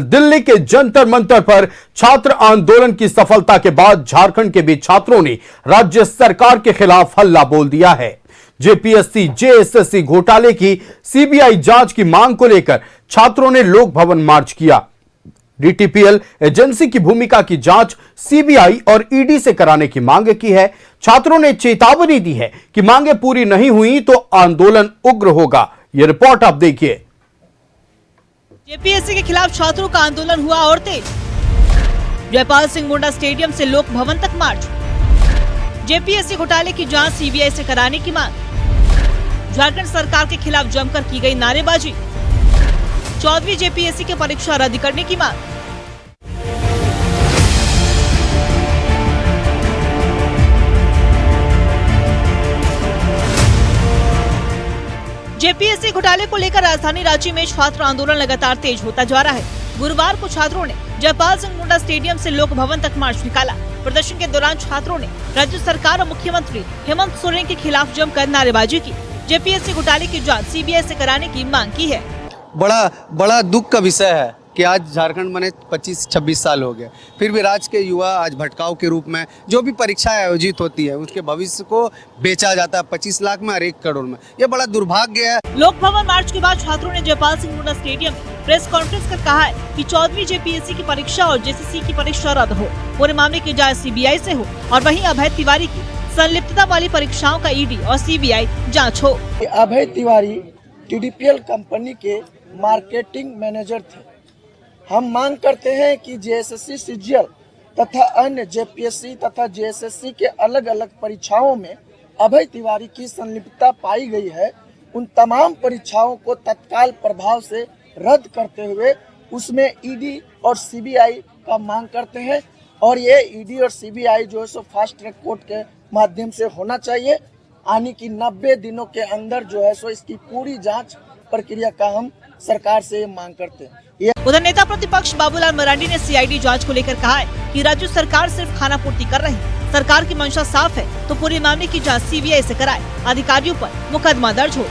दिल्ली के जंतर मंतर पर छात्र आंदोलन की सफलता के बाद झारखंड के भी छात्रों ने राज्य सरकार के खिलाफ हल्ला बोल दिया है। जेपीएससी जेएसएससी घोटाले की सीबीआई जांच की मांग को लेकर छात्रों ने लोक भवन मार्च किया। डीटीपीएल एजेंसी की भूमिका की जांच सीबीआई और ईडी से कराने की मांग की है। छात्रों ने चेतावनी दी है कि मांगे पूरी नहीं हुई तो आंदोलन उग्र होगा। यह रिपोर्ट आप देखिए। जेपीएससी के खिलाफ छात्रों का आंदोलन हुआ और तेज। जयपाल सिंह मुंडा स्टेडियम से लोक भवन तक मार्च। जेपीएससी घोटाले की जांच सीबीआई से कराने की मांग। झारखंड सरकार के खिलाफ जमकर की गई नारेबाजी। 14वीं जेपीएससी की परीक्षा रद्द करने की मांग। जेपीएससी घोटाले को लेकर राजधानी रांची में छात्र आंदोलन लगातार तेज होता जा रहा है। गुरुवार को छात्रों ने जयपाल सिंह मुंडा स्टेडियम से लोक भवन तक मार्च निकाला। प्रदर्शन के दौरान छात्रों ने राज्य सरकार और मुख्यमंत्री हेमंत सोरेन के खिलाफ जमकर नारेबाजी की। जेपीएससी घोटाले की जांच सीबीआई से कराने की मांग की है। बड़ा दुख का विषय है कि आज झारखंड बने 25-26 साल हो गए, फिर भी राज्य के युवा आज भटकाव के रूप में जो भी परीक्षाएं आयोजित होती है उसके भविष्य को बेचा जाता है 25 लाख में और 1 करोड़ में। ये बड़ा दुर्भाग्य है। लोक भवन मार्च के बाद छात्रों ने जयपाल सिंह मुंडा स्टेडियम में प्रेस कॉन्फ्रेंस कर कहा है कि 14वीं जेपीएससी की परीक्षा और जेएसएससी की परीक्षा रद्द हो, पूरे मामले की जाँच सीबीआई से हो और वहीं अभय तिवारी की संलिप्तता वाली परीक्षाओं का ईडी और सीबीआई जाँच हो। अभय तिवारी डीटीपीएल कंपनी के मार्केटिंग मैनेजर थे। हम मांग करते हैं कि जेएसएससी सीजीएल तथा अन्य जेपीएससी तथा जेएसएससी के अलग अलग परीक्षाओं में अभय तिवारी की संलिप्तता पाई गई है, उन तमाम परीक्षाओं को तत्काल प्रभाव से रद्द करते हुए उसमें ईडी और सीबीआई का मांग करते हैं और ये ईडी और सीबीआई जो है सो फास्ट ट्रैक कोर्ट के माध्यम से होना चाहिए। आने की 90 दिनों के अंदर जो है सो इसकी पूरी जांच प्रक्रिया का हम सरकार से मांग करते हैं। उधर नेता प्रतिपक्ष बाबूलाल मरांडी ने सीआईडी जांच को लेकर कहा है कि राज्य सरकार सिर्फ खानापूर्ति कर रही है। सरकार की मंशा साफ है तो पूरे मामले की जांच सीबीआई से कराए, अधिकारियों पर मुकदमा दर्ज हो।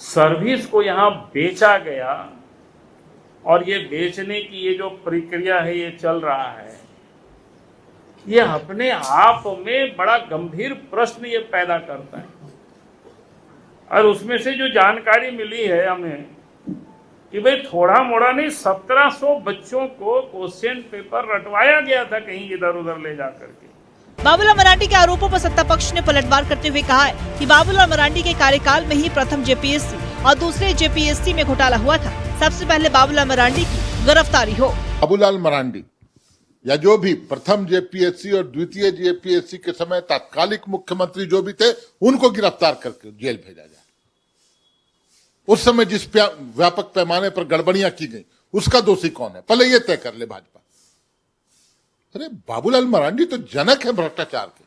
सर्विस को यहाँ बेचा गया और ये बेचने की ये जो प्रक्रिया है ये चल रहा है, ये अपने आप में बड़ा गंभीर प्रश्न ये पैदा करता है। और उसमें से जो जानकारी मिली है हमें कि भाई थोड़ा मोड़ा नहीं 1700 बच्चों को क्वेश्चन पेपर रटवाया गया था कहीं इधर उधर ले जा करके। बाबूलाल मरांडी के आरोपों पर सत्ता पक्ष ने पलटवार करते हुए कहा है कि बाबूलाल मरांडी के कार्यकाल में ही प्रथम जेपीएससी और दूसरे जेपीएससी में घोटाला हुआ था। सबसे पहले बाबूलाल मरांडी की गिरफ्तारी हो। बाबूलाल मरांडी या जो भी प्रथम जेपीएससी और द्वितीय जेपीएससी के समय तात्कालिक मुख्यमंत्री जो भी थे उनको गिरफ्तार करके जेल भेजा जाए। उस समय जिस व्यापक पैमाने पर गड़बड़ियां की गई उसका दोषी कौन है, पहले ये तय कर ले भाजपा। अरे बाबूलाल मरांडी तो जनक है भ्रष्टाचार के।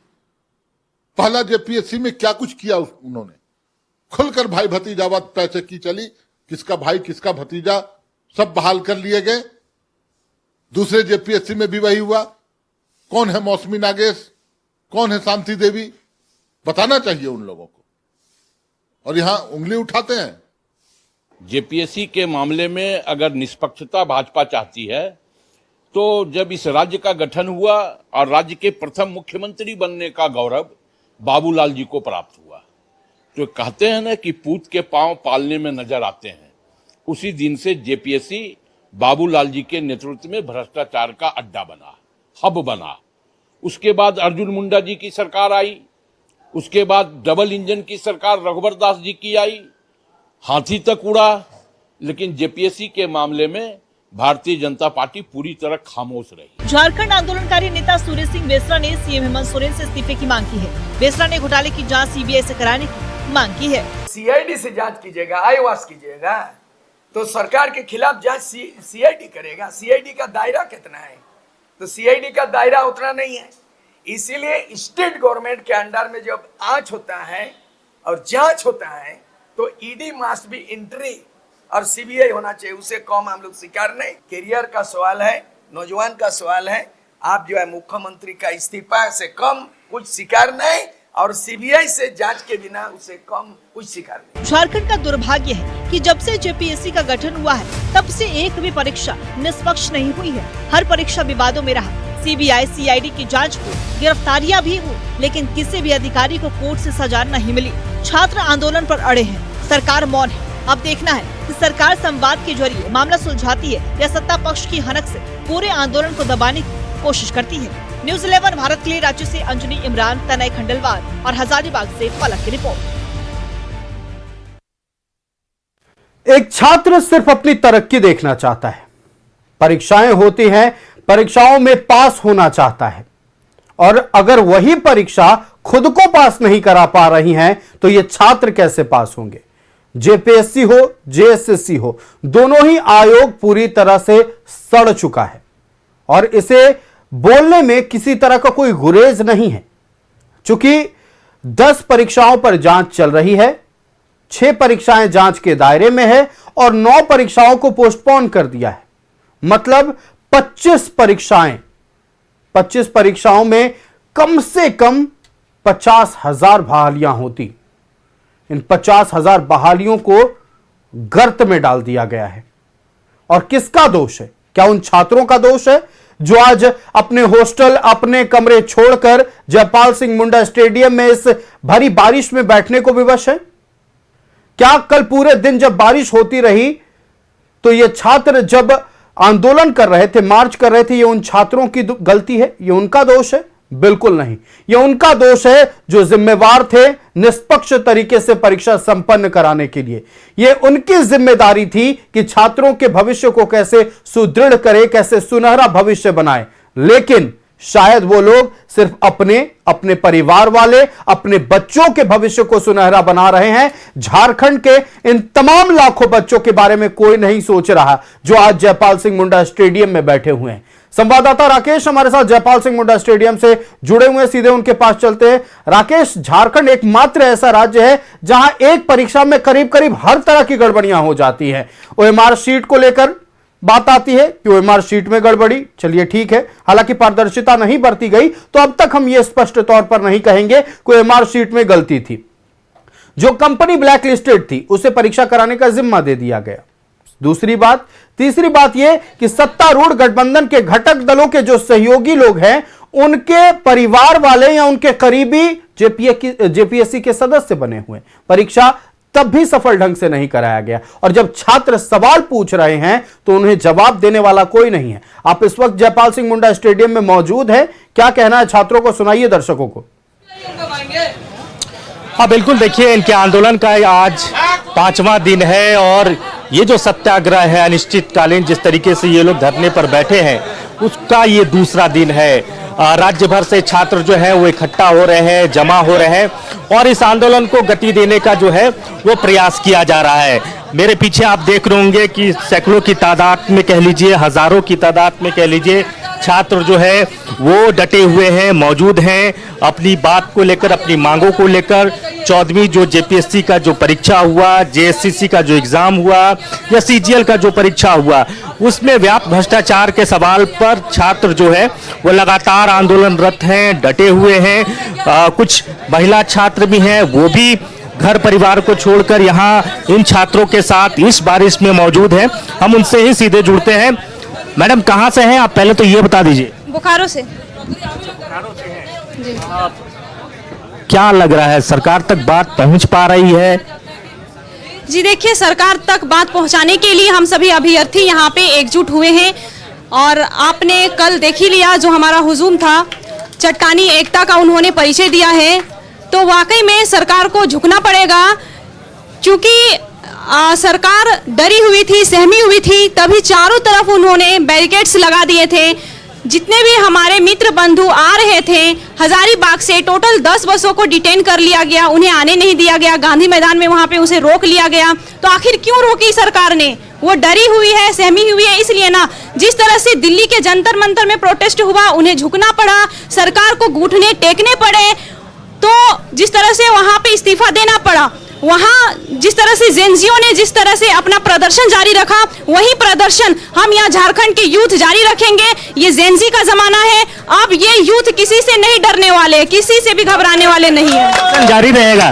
पहला जेपीएससी में क्या कुछ किया उन्होंने, खुलकर भाई भतीजावाद पैसे की चली, किसका भाई किसका भतीजा सब बहाल कर लिए गए। दूसरे जेपीएससी में भी वही हुआ। कौन है मौसमी नागेश, कौन है शांति देवी, बताना चाहिए उन लोगों को, और यहां उंगली उठाते हैं। जेपीएससी के मामले में अगर निष्पक्षता भाजपा चाहती है तो जब इस राज्य का गठन हुआ और राज्य के प्रथम मुख्यमंत्री बनने का गौरव बाबूलाल जी को प्राप्त हुआ, तो कहते हैं ना कि पूत के पांव पालने में नजर आते हैं। उसी दिन से जेपीएससी बाबूलाल जी के नेतृत्व में भ्रष्टाचार का अड्डा बना, हब बना। उसके बाद अर्जुन मुंडा जी की सरकार आई, उसके बाद डबल इंजन की सरकार रघुवर दास जी की आई, हाथी तक उड़ा। लेकिन जेपीएससी के मामले में भारतीय जनता पार्टी पूरी तरह खामोश रही। झारखंड आंदोलनकारी नेता सूर्य सिंह बेसरा ने सीएम हेमंत सोरेन से इस्तीफे की मांग की है। बेसरा ने घोटाले की जांच सीबीआई से कराने की मांग की है। सीआईडी से जांच कीजिएगा, आईवास कीजिएगा तो सरकार के खिलाफ जांच सीआईडी करेगा। सीआईडी का दायरा कितना है, तो सीआईडी का दायरा उतना नहीं है। इसीलिए स्टेट गवर्नमेंट के अंडर में जब आंच होता है और जांच होता है तो ईडी मस्ट बी एंट्री और सीबीआई होना चाहिए। उसे कम हम लोग स्वीकार नहीं। करियर का सवाल है, नौजवान का सवाल है। आप जो है मुख्यमंत्री का इस्तीफा से कम कुछ स्वीकार नहीं और सीबीआई से जांच के बिना उसे कम कुछ स्वीकार नहीं। झारखंड का दुर्भाग्य है कि जब से जेपीएससी का गठन हुआ है तब से एक भी परीक्षा निष्पक्ष नहीं हुई है। हर परीक्षा विवादों में रहा। सीबीआई सीआईडी की जांच हुई, गिरफ्तारियां भी हुई, लेकिन किसी भी अधिकारी को कोर्ट से सजा नहीं मिली। छात्र आंदोलन पर अड़े हैं, सरकार मौन है। अब देखना है कि सरकार संवाद के जरिए मामला सुलझाती है या सत्ता पक्ष की हनक से पूरे आंदोलन को दबाने की कोशिश करती है। न्यूज़ 11 भारत के लिए रांची से अंजनी इमरान, तनय खंडलवाल और हजारीबाग से फलक की रिपोर्ट। एक छात्र सिर्फ अपनी तरक्की देखना चाहता है। परीक्षाएं होती हैं, परीक्षाओं में पास होना चाहता है, और अगर वही परीक्षा खुद को पास नहीं करा पा रही हैं तो ये छात्र कैसे पास होंगे। जेपीएससी हो, जेएसएससी हो, दोनों ही आयोग पूरी तरह से सड़ चुका है और इसे बोलने में किसी तरह का कोई गुरेज नहीं है। चूंकि 10 परीक्षाओं पर जांच चल रही है, 6 परीक्षाएं जांच के दायरे में है और 9 परीक्षाओं को पोस्टपोन कर दिया है। मतलब 25 परीक्षाएं, 25 परीक्षाओं में कम से कम 50,000 बहालियां होती। इन 50,000 बहालियों को गर्त में डाल दिया गया है। और किसका दोष है? क्या उन छात्रों का दोष है जो आज अपने हॉस्टल, अपने कमरे छोड़कर जयपाल सिंह मुंडा स्टेडियम में इस भरी बारिश में बैठने को विवश है? क्या कल पूरे दिन जब बारिश होती रही तो ये छात्र जब आंदोलन कर रहे थे, मार्च कर रहे थे, ये उन छात्रों की गलती है? ये उनका दोष है? बिल्कुल नहीं। ये उनका दोष है जो जिम्मेवार थे निष्पक्ष तरीके से परीक्षा संपन्न कराने के लिए। ये उनकी जिम्मेदारी थी कि छात्रों के भविष्य को कैसे सुदृढ़ करे, कैसे सुनहरा भविष्य बनाए। लेकिन शायद वो लोग सिर्फ अपने परिवार वाले, अपने बच्चों के भविष्य को सुनहरा बना रहे हैं। झारखंड के इन तमाम लाखों बच्चों के बारे में कोई नहीं सोच रहा जो आज जयपाल सिंह मुंडा स्टेडियम में बैठे हुए हैं। संवाददाता राकेश हमारे साथ जयपाल सिंह मुंडा स्टेडियम से जुड़े हुए हैं, सीधे उनके पास चलते हैं। राकेश, झारखंड एकमात्र ऐसा राज्य है जहां एक परीक्षा में करीब करीब हर तरह की गड़बड़ियां हो जाती हैं। ओएमआर शीट को लेकर बात आती है कि ओएमआर शीट में गड़बड़ी, चलिए ठीक है, हालांकि पारदर्शिता नहीं बरती गई तो अब तक हम यह स्पष्ट तौर पर नहीं कहेंगे कि ओएमआर शीट में गलती थी। जो कंपनी ब्लैक लिस्टेड थी उसे परीक्षा कराने का जिम्मा दे दिया गया। दूसरी बात, तीसरी बात यह कि सत्तारूढ़ गठबंधन के घटक दलों के जो सहयोगी लोग हैं उनके परिवार वाले या उनके करीबी जेपीएससी के सदस्य बने हुए। परीक्षा तब भी सफल ढंग से नहीं कराया गया और जब छात्र सवाल पूछ रहे हैं तो उन्हें जवाब देने वाला कोई नहीं है। आप इस वक्त जयपाल सिंह मुंडा स्टेडियम में मौजूद हैं, क्या कहना है छात्रों को, सुनाइए दर्शकों को। हाँ बिल्कुल, देखिए इनके आंदोलन का आज 5वां दिन है और ये जो सत्याग्रह है अनिश्चितकालीन, जिस तरीके से ये लोग धरने पर बैठे हैं उसका ये दूसरा दिन है। राज्य भर से छात्र जो है वो इकट्ठा हो रहे हैं, जमा हो रहे हैं और इस आंदोलन को गति देने का जो है वो प्रयास किया जा रहा है। मेरे पीछे आप देख रहे होंगे कि सैकड़ों की तादाद में कह लीजिए, हजारों की तादाद में कह लीजिए, छात्र जो है वो डटे हुए हैं, मौजूद हैं अपनी बात को लेकर, अपनी मांगों को लेकर। 14वीं जो जेपीएससी का जो परीक्षा हुआ, जेएसएससी का जो एग्जाम हुआ या सीजीएल का जो परीक्षा हुआ, उसमें व्यापक भ्रष्टाचार के सवाल पर छात्र जो है वो लगातार आंदोलनरत हैं, डटे हुए हैं। कुछ महिला छात्र भी हैं, वो भी घर परिवार को छोड़कर यहाँ इन छात्रों के साथ इस बारिश में मौजूद हैं। हम उनसे ही सीधे जुड़ते हैं। मैडम, कहाँ से हैं आप, पहले तो ये बता दीजिए। बोकारो से। जी। क्या लग रहा है, सरकार तक बात पहुंच पा रही है? जी देखिए, सरकार तक बात पहुंचाने के लिए हम सभी अभ्यर्थी यहाँ पे एकजुट हुए हैं और आपने कल देख ही लिया जो हमारा हुजूम था, चट्टानी एकता का उन्होंने परिचय दिया है। तो वाकई में सरकार को झुकना पड़ेगा, क्योंकि सरकार डरी हुई थी, सहमी हुई थी, तभी चारों तरफ उन्होंने बैरिकेड्स लगा दिए थे। जितने भी हमारे मित्र बंधु आ रहे थे हजारीबाग से, टोटल 10 बसों को डिटेन कर लिया गया, उन्हें आने नहीं दिया गया। गांधी मैदान में वहां पे उसे रोक लिया गया। तो आखिर क्यों रोकी सरकार ने? वो डरी हुई है, सहमी हुई है, इसलिए ना। जिस तरह से दिल्ली के जंतर मंतर में प्रोटेस्ट हुआ, उन्हें झुकना पड़ा, सरकार को घुटने टेकने पड़े, तो जिस तरह से वहां पे इस्तीफा देना पड़ा, वहाँ जिस तरह से जेनजियों ने जिस तरह से अपना प्रदर्शन जारी रखा, वही प्रदर्शन हम यहाँ झारखंड के यूथ जारी रखेंगे। ये जेनजी का जमाना है, अब ये यूथ किसी से नहीं डरने वाले, किसी से भी घबराने वाले नहीं है। जारी रहेगा।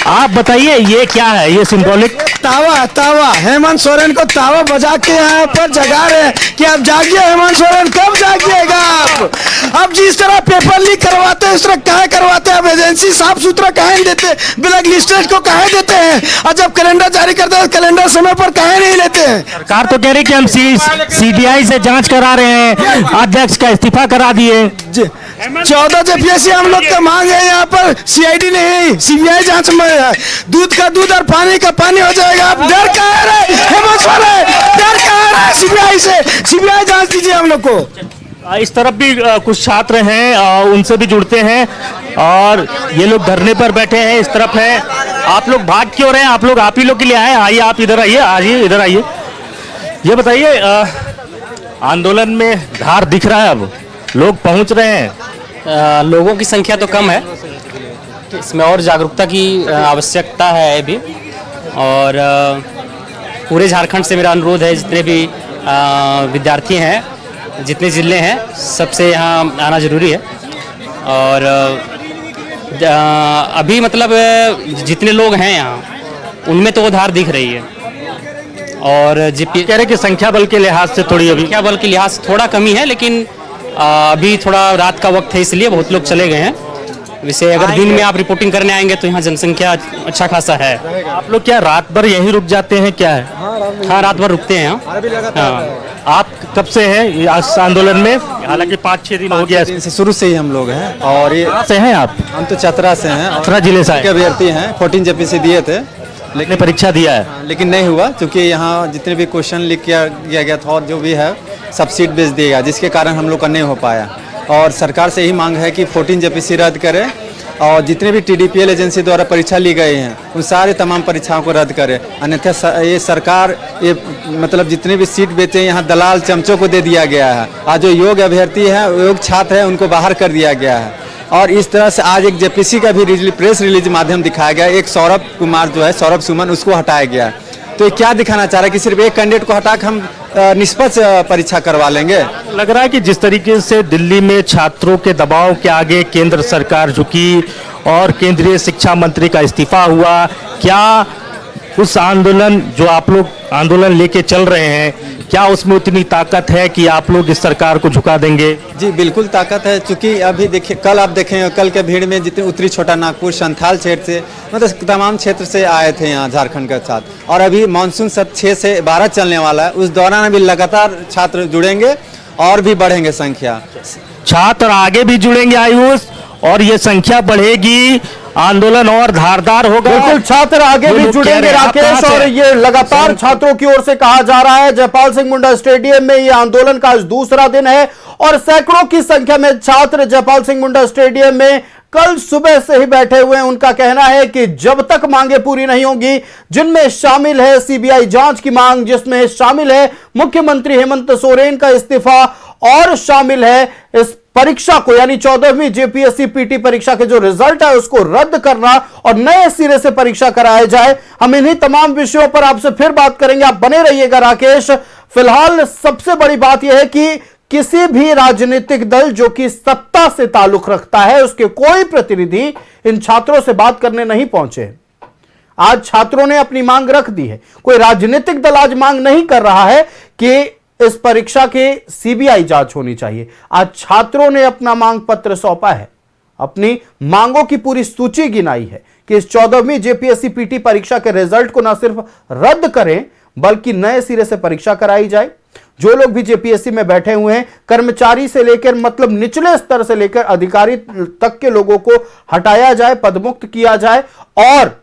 आप बताइए ये क्या है, ये सिंबॉलिक तावा हेमंत सोरेन को तावा बजा के यहाँ पर जगा रहे हैं कि अब जागिए हेमंत सोरेन, कब जागिएगा आप? अब जिस तरह पेपर लीक करवाते हैं उस तरह काहे करवाते हैं? अब एजेंसी साफ सुथरा काहे नहीं देते? ब्लैक लिस्टेड को काहे देते हैं? और जब कैलेंडर जारी करते हैं कैलेंडर समय पर काहे नहीं लेते हैं? सरकार तो कह रही कि हम सीबीआई से जांच करा रहे हैं, अध्यक्ष का इस्तीफा करा दिए। 14 जेपीएससी हम लोग का मांग है, यहाँ पर सीआईडी नहीं सीबीआई जांच में है। दूध का दूध और पानी का पानी हो जाएगा। आप डर का है हेमंत सोरेन, डर का है सीबीआई से? सीबीआई जांच दीजिए हम लोग को। इस तरफ भी कुछ छात्र हैं, उनसे भी जुड़ते हैं और ये लोग धरने पर बैठे हैं। इस तरफ है। आप लोग भाग क्यों रहे हैं? आप लोग आप ही लोग के लिए आए? आइए आप इधर आइए, आइए इधर आइए। ये बताइए, आंदोलन में धार दिख रहा है, अब लोग पहुंच रहे हैं। लोगों की संख्या तो कम है, इसमें और जागरूकता की आवश्यकता है अभी। और पूरे झारखंड से मेरा अनुरोध है, जितने भी विद्यार्थी हैं, जितने ज़िले हैं, सबसे यहाँ आना ज़रूरी है। और अभी मतलब जितने लोग हैं यहाँ, उनमें तो वो धार दिख रही है। और जीपी कह रहे कि संख्या बल के लिहाज से थोड़ी, अभी संख्या बल के लिहाज से थोड़ा कमी है, लेकिन अभी थोड़ा रात का वक्त है इसलिए बहुत लोग चले गए हैं। वैसे अगर दिन में आप रिपोर्टिंग करने आएंगे तो यहाँ जनसंख्या अच्छा खासा है। आप लोग क्या रात भर यहीं रुक जाते हैं, क्या है? हाँ, रात भर रुकते हैं यहाँ। हाँ। आप कब से हैं इस आंदोलन में? हालांकि 5-6 दिन हो गया। दिन से शुरू से ही हम लोग हैं। और ये से हैं आप? हम तो चतरा से हैं, चतरा जिले से के अभ्यर्थी हैं। 14 जेपीसी दिए थे, लेकिन परीक्षा दिया है, लेकिन नहीं हुआ, क्योंकि यहाँ जितने भी क्वेश्चन लीक किया गया था और जो भी है सब सीट बेच दिएगा, जिसके कारण हम लोग का नहीं हो पाया। और सरकार से यही मांग है कि 14 जेपीसी रद्द करें और जितने भी टीडीपीएल एजेंसी द्वारा परीक्षा ली गई हैं उन सारे तमाम परीक्षाओं को रद्द करें। अन्यथा ये सरकार ये मतलब जितने भी सीट बेचे यहाँ दलाल चमचों को दे दिया गया है। आज जो योग्य अभ्यर्थी हैं, योग्य छात्र हैं, उनको बाहर कर दिया गया है। और इस तरह से आज एक जेपीसी का भी प्रेस रिलीज माध्यम दिखाया गया। एक सौरभ कुमार जो है, सौरभ सुमन, उसको हटाया गया। तो ये क्या दिखाना चाह रहा है कि सिर्फ एक कैंडिडेट को हटा कर हम निष्पक्ष परीक्षा करवा लेंगे? लग रहा है कि जिस तरीके से दिल्ली में छात्रों के दबाव के आगे केंद्र सरकार झुकी और केंद्रीय शिक्षा मंत्री का इस्तीफा हुआ, क्या उस आंदोलन जो आप लोग आंदोलन लेके चल रहे हैं, क्या उसमें उतनी ताकत है कि आप लोग इस सरकार को झुका देंगे? जी बिल्कुल ताकत है, क्योंकि अभी देखिए, कल आप देखें, कल के भीड़ में जितने उत्तरी छोटा नागपुर, संथाल क्षेत्र से, मतलब तमाम क्षेत्र से आए थे यहाँ झारखंड के साथ। और अभी मानसून सत्र 6 से 12 चलने वाला है, उस दौरान अभी लगातार छात्र जुड़ेंगे और भी बढ़ेंगे संख्या। छात्र आगे भी जुड़ेंगे आयुष, और ये संख्या बढ़ेगी, आंदोलन और धारदार होगा। बिल्कुल, छात्र आगे भी जुड़ेंगे राकेश। और ये लगातार छात्रों की ओर से कहा जा रहा है। जयपाल सिंह मुंडा स्टेडियम में ये आंदोलन का आज दूसरा दिन है और सैकड़ों की संख्या में छात्र जयपाल सिंह मुंडा स्टेडियम में कल सुबह से ही बैठे हुए हैं। उनका कहना है कि जब तक मांगे पूरी नहीं होंगी, जिनमें शामिल है सीबीआई जांच की मांग, जिसमें शामिल है मुख्यमंत्री हेमंत सोरेन का इस्तीफा, और शामिल है इस परीक्षा को, यानी 14वीं जेपीएससी पीटी परीक्षा के जो रिजल्ट है उसको रद्द करना और नए सिरे से परीक्षा कराया जाए। हम इन्हीं तमाम विषयों पर आपसे फिर बात करेंगे, आप बने रहिएगा राकेश। फिलहाल सबसे बड़ी बात यह है कि किसी भी राजनीतिक दल जो कि सत्ता से ताल्लुक रखता है, उसके कोई प्रतिनिधि इन छात्रों से बात करने नहीं पहुंचे। आज छात्रों ने अपनी मांग रख दी है। कोई राजनीतिक दल आज मांग नहीं कर रहा है कि इस परीक्षा के सीबीआई जांच होनी चाहिए। आज छात्रों ने अपना मांग पत्र सौंपा है, अपनी मांगों की पूरी सूची गिनाई है कि इस 14वीं जेपीएससी पीटी परीक्षा के रिजल्ट को न सिर्फ रद्द करें बल्कि नए सिरे से परीक्षा कराई जाए। जो लोग भी जेपीएससी में बैठे हुए हैं, कर्मचारी से लेकर मतलब निचले स्तर से लेकर अधिकारी तक के लोगों को हटाया जाए, पदमुक्त किया जाए और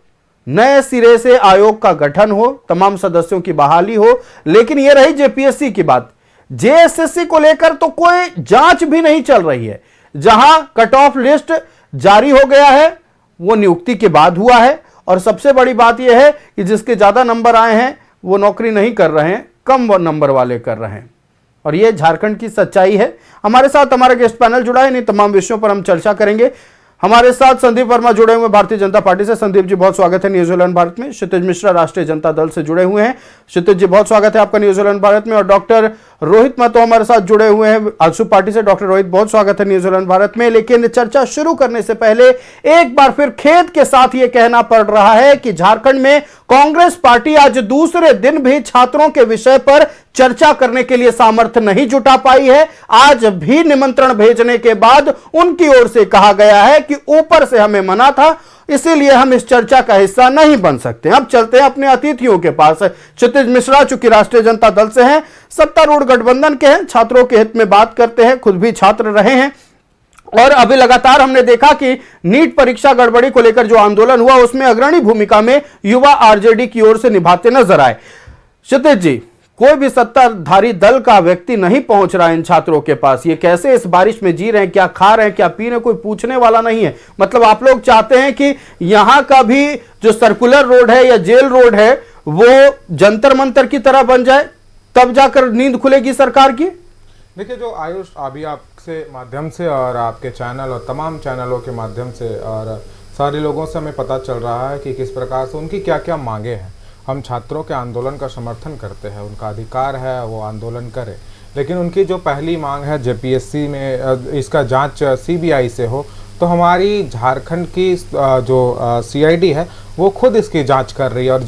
नए सिरे से आयोग का गठन हो, तमाम सदस्यों की बहाली हो। लेकिन यह रही जेपीएससी की बात। जेएसएससी को लेकर तो कोई जांच भी नहीं चल रही है। जहां कट ऑफ लिस्ट जारी हो गया है वो नियुक्ति के बाद हुआ है, और सबसे बड़ी बात यह है कि जिसके ज्यादा नंबर आए हैं वो नौकरी नहीं कर रहे हैं, कम नंबर वाले कर रहे हैं। और यह झारखंड की सच्चाई है। हमारे साथ हमारा गेस्ट पैनल जुड़ा है, इन तमाम विषयों पर हम चर्चा करेंगे। हमारे साथ संदीप वर्मा जुड़े हुए भारतीय जनता पार्टी से। संदीप जी, बहुत स्वागत है न्यूजीलैंड भारत में। क्षितिज मिश्रा राष्ट्रीय जनता दल से जुड़े हुए हैं। क्षितिज जी, बहुत स्वागत है आपका न्यूजीलैंड भारत में। और डॉक्टर रोहित महतो हमारे साथ जुड़े हुए हैं आजसू पार्टी से। डॉक्टर रोहित, बहुत स्वागत है न्यूजीलैंड भारत में। लेकिन चर्चा शुरू करने से पहले एक बार फिर खेद के साथ यह कहना पड़ रहा है कि झारखंड में कांग्रेस पार्टी आज दूसरे दिन भी छात्रों के विषय पर चर्चा करने के लिए सामर्थ्य नहीं जुटा पाई है। आज भी निमंत्रण भेजने के बाद उनकी ओर से कहा गया है कि ऊपर से हमें मना था, इसीलिए हम इस चर्चा का हिस्सा नहीं बन सकते। अब चलते हैं अपने अतिथियों के पास। क्षितिज मिश्रा चूंकि राष्ट्रीय जनता दल से हैं, सत्तारूढ़ गठबंधन के हैं, छात्रों के हित में बात करते हैं, खुद भी छात्र रहे हैं। और अभी लगातार हमने देखा कि नीट परीक्षा गड़बड़ी को लेकर जो आंदोलन हुआ उसमें अग्रणी भूमिका में युवा आरजेडी की ओर से निभाते नजर आए। क्षितिज जी, कोई भी सत्ताधारी दल का व्यक्ति नहीं पहुंच रहा है इन छात्रों के पास। ये कैसे इस बारिश में जी रहे हैं, क्या खा रहे हैं, क्या पी रहे हैं, कोई पूछने वाला नहीं है। मतलब आप लोग चाहते हैं कि यहां का भी जो सर्कुलर रोड है या जेल रोड है वो जंतर मंतर की तरह बन जाए, तब जाकर नींद खुलेगी सरकार की। देखिए, जो आयुष अभी आपसे माध्यम से और आपके चैनल और तमाम चैनलों के माध्यम से और सारे लोगों से हमें पता चल रहा है कि किस प्रकार से उनकी क्या क्या मांगे हैं। हम छात्रों के आंदोलन का समर्थन करते हैं, उनका अधिकार है वो आंदोलन करें, लेकिन उनकी जो पहली मांग है जेपीएससी में इसका जांच सीबीआई से हो, तो हमारी झारखंड की जो सीआईडी है वो खुद इसकी जांच कर रही है। और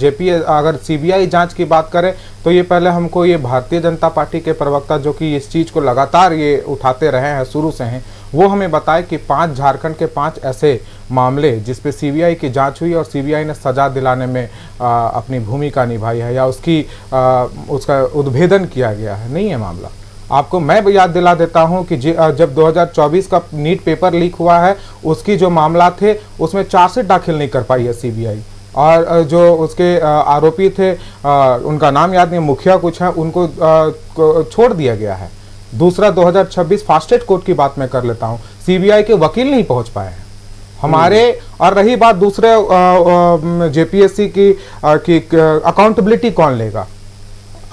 अगर सीबीआई जांच की बात करें तो ये पहले हमको ये भारतीय जनता पार्टी के प्रवक्ता जो कि इस चीज़ को लगातार ये उठाते रहे हैं शुरू से हैं, वो हमें बताए कि झारखंड के 5 ऐसे मामले जिस पे सीबीआई की जांच हुई और सीबीआई ने सजा दिलाने में अपनी भूमिका निभाई है या उसका उद्भेदन किया गया है। नहीं है मामला। आपको मैं याद दिला देता हूं कि जब 2024 का नीट पेपर लीक हुआ है उसकी जो मामला थे उसमें चार्जशीट दाखिल नहीं कर पाई है सीबीआई। और जो उसके आरोपी थे उनका नाम याद नहीं, मुखिया कुछ है, उनको छोड़ दिया गया है। दूसरा 2026 फास्टेस्ट कोर्ट की बात मैं कर लेता हूं, सीबीआई के वकील नहीं पहुंच पाए हैं हमारे। और रही बात दूसरे जेपीएससी की अकाउंटेबिलिटी कौन लेगा।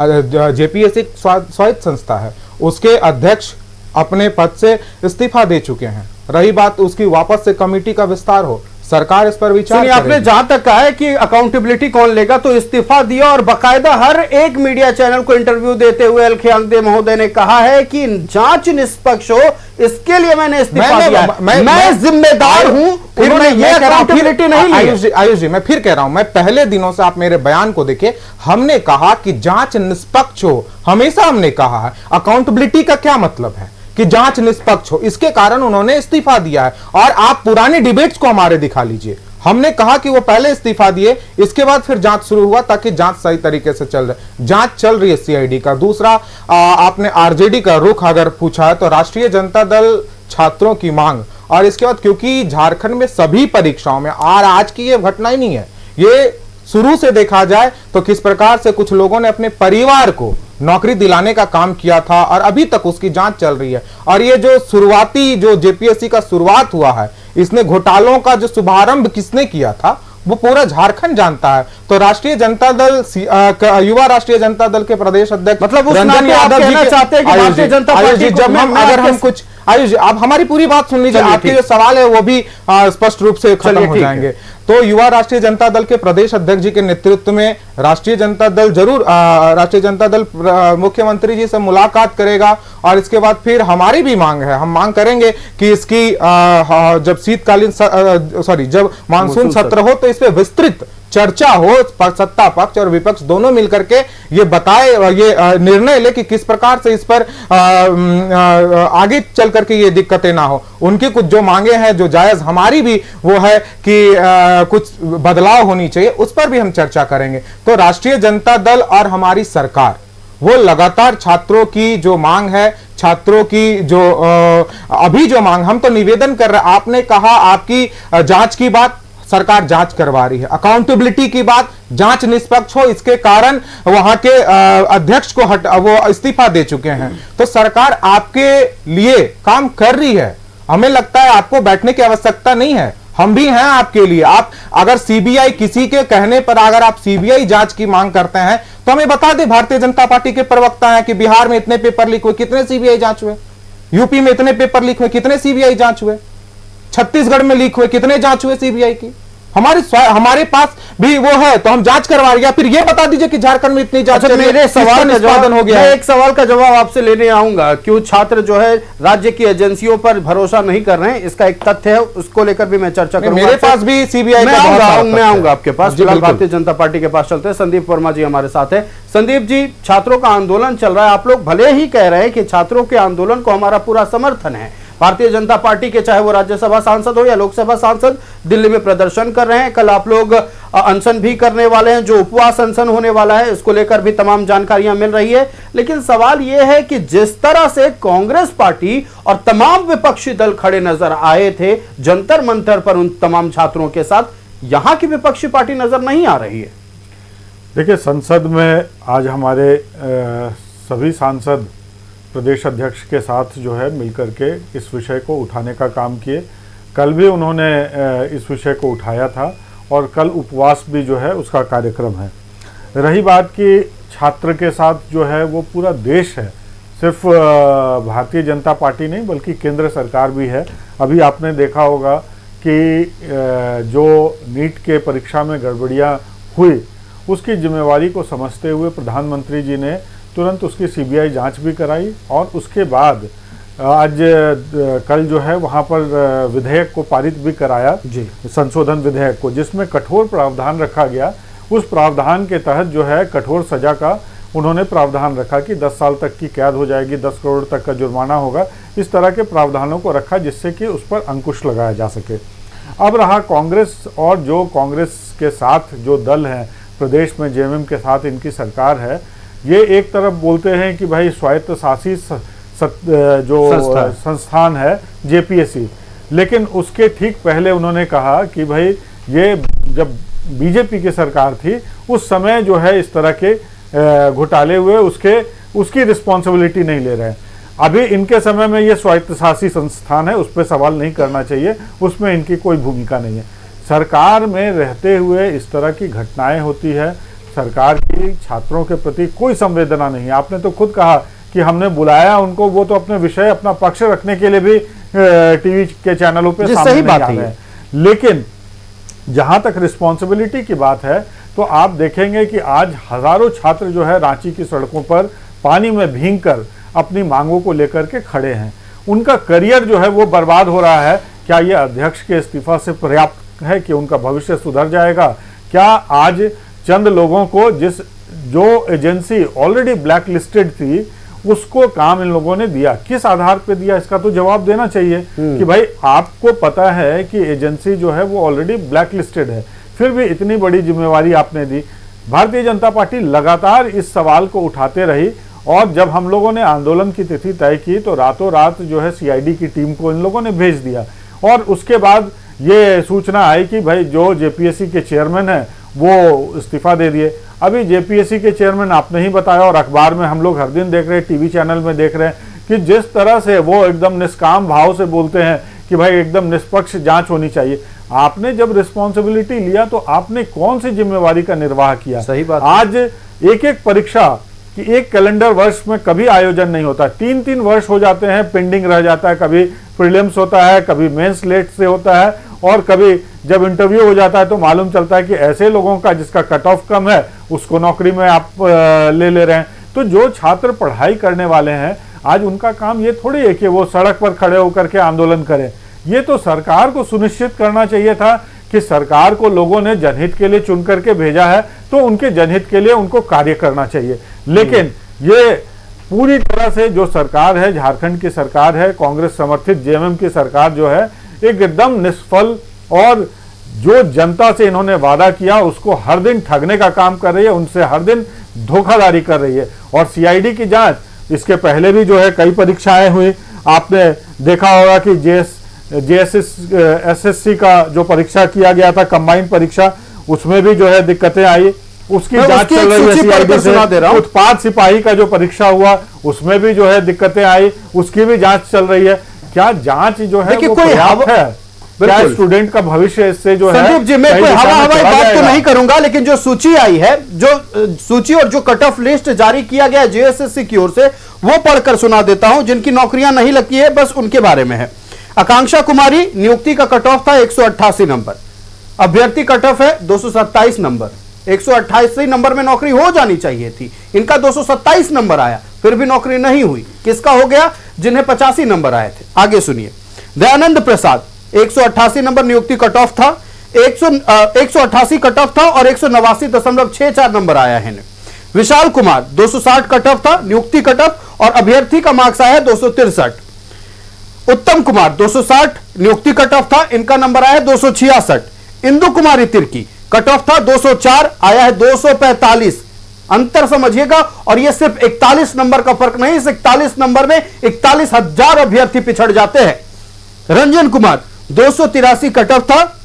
जेपीएससी स्वायत्त संस्था है, उसके अध्यक्ष अपने पद से इस्तीफा दे चुके हैं। रही बात उसकी वापस से कमेटी का विस्तार हो, सरकार इस पर विचार। आपने जहां तक कहा है कि अकाउंटेबिलिटी कौन लेगा, तो इस्तीफा दिया और बाकायदा हर एक मीडिया चैनल को इंटरव्यू देते हुए एल खियांगदे महोदय ने कहा है कि जांच निष्पक्ष हो, इसके लिए मैंने इस्तीफा दिया। मैं जिम्मेदार हूं, फिर मैं ये अकाउंटेबिलिटी नहीं ली। आयुष जी, मैं फिर कह रहा हूं, मैं पहले दिनों से आप मेरे बयान को देखिए, हमने कहा कि जांच निष्पक्ष हो, हमेशा हमने कहा है। अकाउंटेबिलिटी का क्या मतलब है कि जांच निष्पक्ष हो, इसके कारण उन्होंने इस्तीफा दिया है। और आप पुराने डिबेट्स को हमारे दिखा लीजिए, हमने कहा कि वो पहले इस्तीफा दिए, इसके बाद फिर जांच शुरू हुआ ताकि जांच सही तरीके से चल रही। जांच चल रही है सीआईडी का। दूसरा, आपने आरजेडी का रुख अगर पूछा है तो राष्ट्रीय जनता दल छात्रों की मांग, और इसके बाद क्योंकि झारखंड में सभी परीक्षाओं में आज की ये घटना ही नहीं है, ये शुरू से देखा जाए तो किस प्रकार से कुछ लोगों ने अपने परिवार को नौकरी दिलाने का काम किया था और अभी तक उसकी जांच चल रही है। और ये जो शुरुआती जो जेपीएससी का शुरुआत हुआ है, इसने घोटालों का जो शुभारंभ किसने किया था वो पूरा झारखंड जानता है। तो राष्ट्रीय जनता दल युवा राष्ट्रीय जनता दल के प्रदेश अध्यक्ष मतलब रंजन यादव जी चाहते हैं कि भारतीय जनता पार्टी जब हम अगर हम कुछ आयुष जी, आप हमारी पूरी बात सुन लीजिए, आपके जो सवाल है वो भी स्पष्ट रूप से खत्म हो जाएंगे। तो युवा राष्ट्रीय जनता दल के प्रदेश अध्यक्ष जी के नेतृत्व में राष्ट्रीय जनता दल जरूर राष्ट्रीय जनता दल मुख्यमंत्री जी से मुलाकात करेगा। और इसके बाद फिर हमारी भी मांग है, हम मांग करेंगे कि इसकी जब शीतकालीन जब मानसून सत्र हो तो इस पे विस्तृत चर्चा हो, सत्ता पक्ष और विपक्ष दोनों मिलकर के ये बताए, ये निर्णय ले कि किस प्रकार से इस पर आगे चल करके ये दिक्कतें ना हो। उनकी कुछ जो मांगे हैं जो जायज, हमारी भी वो है कि कुछ बदलाव होनी चाहिए, उस पर भी हम चर्चा करेंगे। तो राष्ट्रीय जनता दल और हमारी सरकार वो लगातार छात्रों की जो मांग है, छात्रों की जो अभी जो मांग, हम तो निवेदन कर रहे हैं। आपने कहा आपकी जांच की बात, सरकार जांच करवा रही है। अकाउंटेबिलिटी की बात, जांच निष्पक्ष हो, इसके कारण वहां के अध्यक्ष को वो इस्तीफा दे चुके हैं। तो सरकार आपके लिए काम कर रही है। हमें लगता है आपको बैठने की आवश्यकता नहीं है, हम भी हैं आपके लिए। आप अगर सीबीआई किसी के कहने पर अगर आप सीबीआई जांच की मांग करते हैं तो हमें बता दें। भारतीय जनता पार्टी के प्रवक्ता हैं कि बिहार में इतने पेपर लीक हुए, कितने सीबीआई जांच हुए, यूपी में इतने पेपर लीक हुए, कितने सीबीआई जांच हुए। छत्तीसगढ़ में लीक हुए, कितने जांच हुए सीबीआई की? हमारे पास भी वो है तो हम जांच करवा रहे हैं। फिर ये बता दीजिए कि झारखंड में इतनी जांच मेरे सवाल का जवाब हो गया। मैं एक सवाल का जवाब आपसे लेने आऊंगा, क्यों छात्र जो है राज्य की एजेंसियों पर भरोसा नहीं कर रहे हैं, इसका एक तथ्य है, उसको लेकर भी मैं चर्चा करूंगा। मेरे पास भी सीबीआई मैं आऊंगा आपके पास। फिलहाल भारतीय जनता पार्टी के पास चलते हैं। संदीप वर्मा जी हमारे साथ है। संदीप जी, छात्रों का आंदोलन चल रहा है, आप लोग भले ही कह रहे हैं कि छात्रों के आंदोलन को हमारा पूरा समर्थन है, भारतीय जनता पार्टी के चाहे वो राज्यसभा सांसद हो या लोकसभा सांसद दिल्ली में प्रदर्शन कर रहे हैं, कल आप लोग अनशन भी करने वाले हैं, जो उपवास अनशन होने वाला है इसको लेकर भी तमाम जानकारियां मिल रही है। लेकिन सवाल यह है कि जिस तरह से कांग्रेस पार्टी और तमाम विपक्षी दल खड़े नजर आए थे जंतर मंतर पर उन तमाम छात्रों के साथ, यहां की विपक्षी पार्टी नजर नहीं आ रही है। देखिए, संसद में आज हमारे सभी सांसद प्रदेश अध्यक्ष के साथ जो है मिलकर के इस विषय को उठाने का काम किए। कल भी उन्होंने इस विषय को उठाया था और कल उपवास भी जो है उसका कार्यक्रम है। रही बात कि छात्र के साथ जो है वो पूरा देश है, सिर्फ भारतीय जनता पार्टी नहीं बल्कि केंद्र सरकार भी है। अभी आपने देखा होगा कि जो नीट के परीक्षा में गड़बड़ियाँ हुई उसकी जिम्मेवारी को समझते हुए प्रधानमंत्री जी ने तुरंत उसकी सीबीआई जांच भी कराई और उसके बाद आज कल जो है वहाँ पर विधेयक को पारित भी कराया जी, संशोधन विधेयक को, जिसमें कठोर प्रावधान रखा गया। उस प्रावधान के तहत जो है कठोर सजा का उन्होंने प्रावधान रखा कि 10 साल तक की कैद हो जाएगी, 10 करोड़ तक का जुर्माना होगा। इस तरह के प्रावधानों को रखा जिससे कि उस पर अंकुश लगाया जा सके। अब रहा कांग्रेस और जो कांग्रेस के साथ जो दल हैं प्रदेश में, जेएमएम के साथ इनकी सरकार है, ये एक तरफ बोलते हैं कि भाई स्वायत्त शासित जो संस्थान है जेपीएससी, लेकिन उसके ठीक पहले उन्होंने कहा कि भाई ये जब बीजेपी की सरकार थी उस समय जो है इस तरह के घोटाले हुए, उसकी रिस्पॉन्सिबिलिटी नहीं ले रहे हैं। अभी इनके समय में ये स्वायत्त शासी संस्थान है, उस पर सवाल नहीं करना चाहिए, उसमें इनकी कोई भूमिका नहीं है। सरकार में रहते हुए इस तरह की घटनाएं होती है, सरकार की छात्रों के प्रति कोई संवेदना नहीं है। आपने तो खुद कहा कि हमने बुलाया उनको, वो तो अपने विषय, अपना पक्ष रखने के लिए भी टीवी के चैनलों पे सामने नहीं आ रहे हैं। लेकिन जहां तक रिस्पॉन्सिबिलिटी की बात है तो आप देखेंगे कि आज हजारों छात्र जो है रांची की सड़कों पर पानी में भीगकर अपनी मांगों को लेकर के खड़े हैं। उनका करियर जो है वो बर्बाद हो रहा है। क्या ये अध्यक्ष के इस्तीफा से पर्याप्त है कि उनका भविष्य सुधर जाएगा? क्या आज चंद लोगों को जो एजेंसी ऑलरेडी ब्लैक लिस्टेड थी उसको काम इन लोगों ने दिया, किस आधार पे दिया? इसका तो जवाब देना चाहिए कि भाई आपको पता है कि एजेंसी जो है वो ऑलरेडी ब्लैक लिस्टेड है, फिर भी इतनी बड़ी जिम्मेवारी आपने दी। भारतीय जनता पार्टी लगातार इस सवाल को उठाते रही और जब हम लोगों ने आंदोलन की तिथि तय की तो रातों रात जो है सीआईडी की टीम को इन लोगों ने भेज दिया और उसके बाद ये सूचना आई कि भाई जो जेपीएससी के चेयरमैन है वो इस्तीफा दे दिए। अभी जेपीएससी के चेयरमैन आपने ही बताया और अखबार में हम लोग हर दिन देख रहे हैं, टीवी चैनल में देख रहे हैं कि जिस तरह से वो एकदम निष्काम भाव से बोलते हैं कि भाई एकदम निष्पक्ष जांच होनी चाहिए। आपने जब रिस्पॉन्सिबिलिटी लिया तो आपने कौन सी जिम्मेवारी का निर्वाह किया? सही बात। आज एक एक परीक्षा कि एक कैलेंडर वर्ष में कभी आयोजन नहीं होता, 3-3 वर्ष हो जाते हैं, पेंडिंग रह जाता है। कभी प्रीलिम्स होता है, कभी मेंस लेट से होता है और कभी जब इंटरव्यू हो जाता है तो मालूम चलता है कि ऐसे लोगों का जिसका कट ऑफ कम है उसको नौकरी में आप ले रहे हैं। तो जो छात्र पढ़ाई करने वाले हैं आज उनका काम ये थोड़ी है कि वो सड़क पर खड़े होकर के आंदोलन करें। ये तो सरकार को सुनिश्चित करना चाहिए था कि सरकार को लोगों ने जनहित के लिए चुन करके भेजा है तो उनके जनहित के लिए उनको कार्य करना चाहिए। लेकिन ये पूरी तरह से जो सरकार है, झारखंड की सरकार है, कांग्रेस समर्थित जेएमएम की सरकार जो है एकदम निष्फल और जो जनता से इन्होंने वादा किया उसको हर दिन ठगने का काम कर रही है, उनसे हर दिन धोखाधड़ी कर रही है। और सीआईडी की जांच, इसके पहले भी जो है कई परीक्षाएं हुई, आपने देखा होगा कि एसएससी का जो परीक्षा किया गया था कंबाइंड परीक्षा, उसमें भी जो है दिक्कतें आई, उसकी जांच चल रही है सीआईडी से। उत्पाद सिपाही का जो परीक्षा हुआ उसमें भी जो है दिक्कतें आई, उसकी भी जांच चल रही है। क्या जांच जो है वो पर्याप्त है? क्या स्टूडेंट का भविष्य इससे जो है? संदीप जी, मैं कोई हवाई बात तो नहीं करूंगा, लेकिन जो सूची आई है, जो सूची और जो कट ऑफ लिस्ट जारी किया गया जेएसएससी की ओर से, वो पढ़कर सुना देता हूं। जिनकी नौकरियां नहीं लगती है बस उनके बारे में है। आकांक्षा कुमारी नियुक्ति का कट ऑफ था 188 नंबर, अभ्यर्थी कट ऑफ है 227 नंबर। 188 नंबर में नौकरी हो जानी चाहिए थी, इनका 227 नंबर आया, फिर भी नौकरी नहीं हुई। किसका हो गया? जिन्हें 85 नंबर आए थे। आगे सुनिए। दयानंद प्रसाद 188 नंबर नियुक्ति कट ऑफ था, 188 कट ऑफ था और 189.64 नंबर आया है। विशाल कुमार 260 कट ऑफ था नियुक्ति कट ऑफ और अभ्यर्थी का मार्क्स आया है 263। उत्तम कुमार 260 नियुक्ति कट ऑफ था, इनका नंबर आया है 266। इंदु कुमारी तिर्की कट ऑफ था 204, आया है 245। अंतर समझिएगा, और यह सिर्फ 41 नंबर का फर्क नहीं, इस 41 नंबर में 41,000 अभ्यर्थी पिछड़ जाते हैं। रंजन कुमार 283 कट ऑफ था,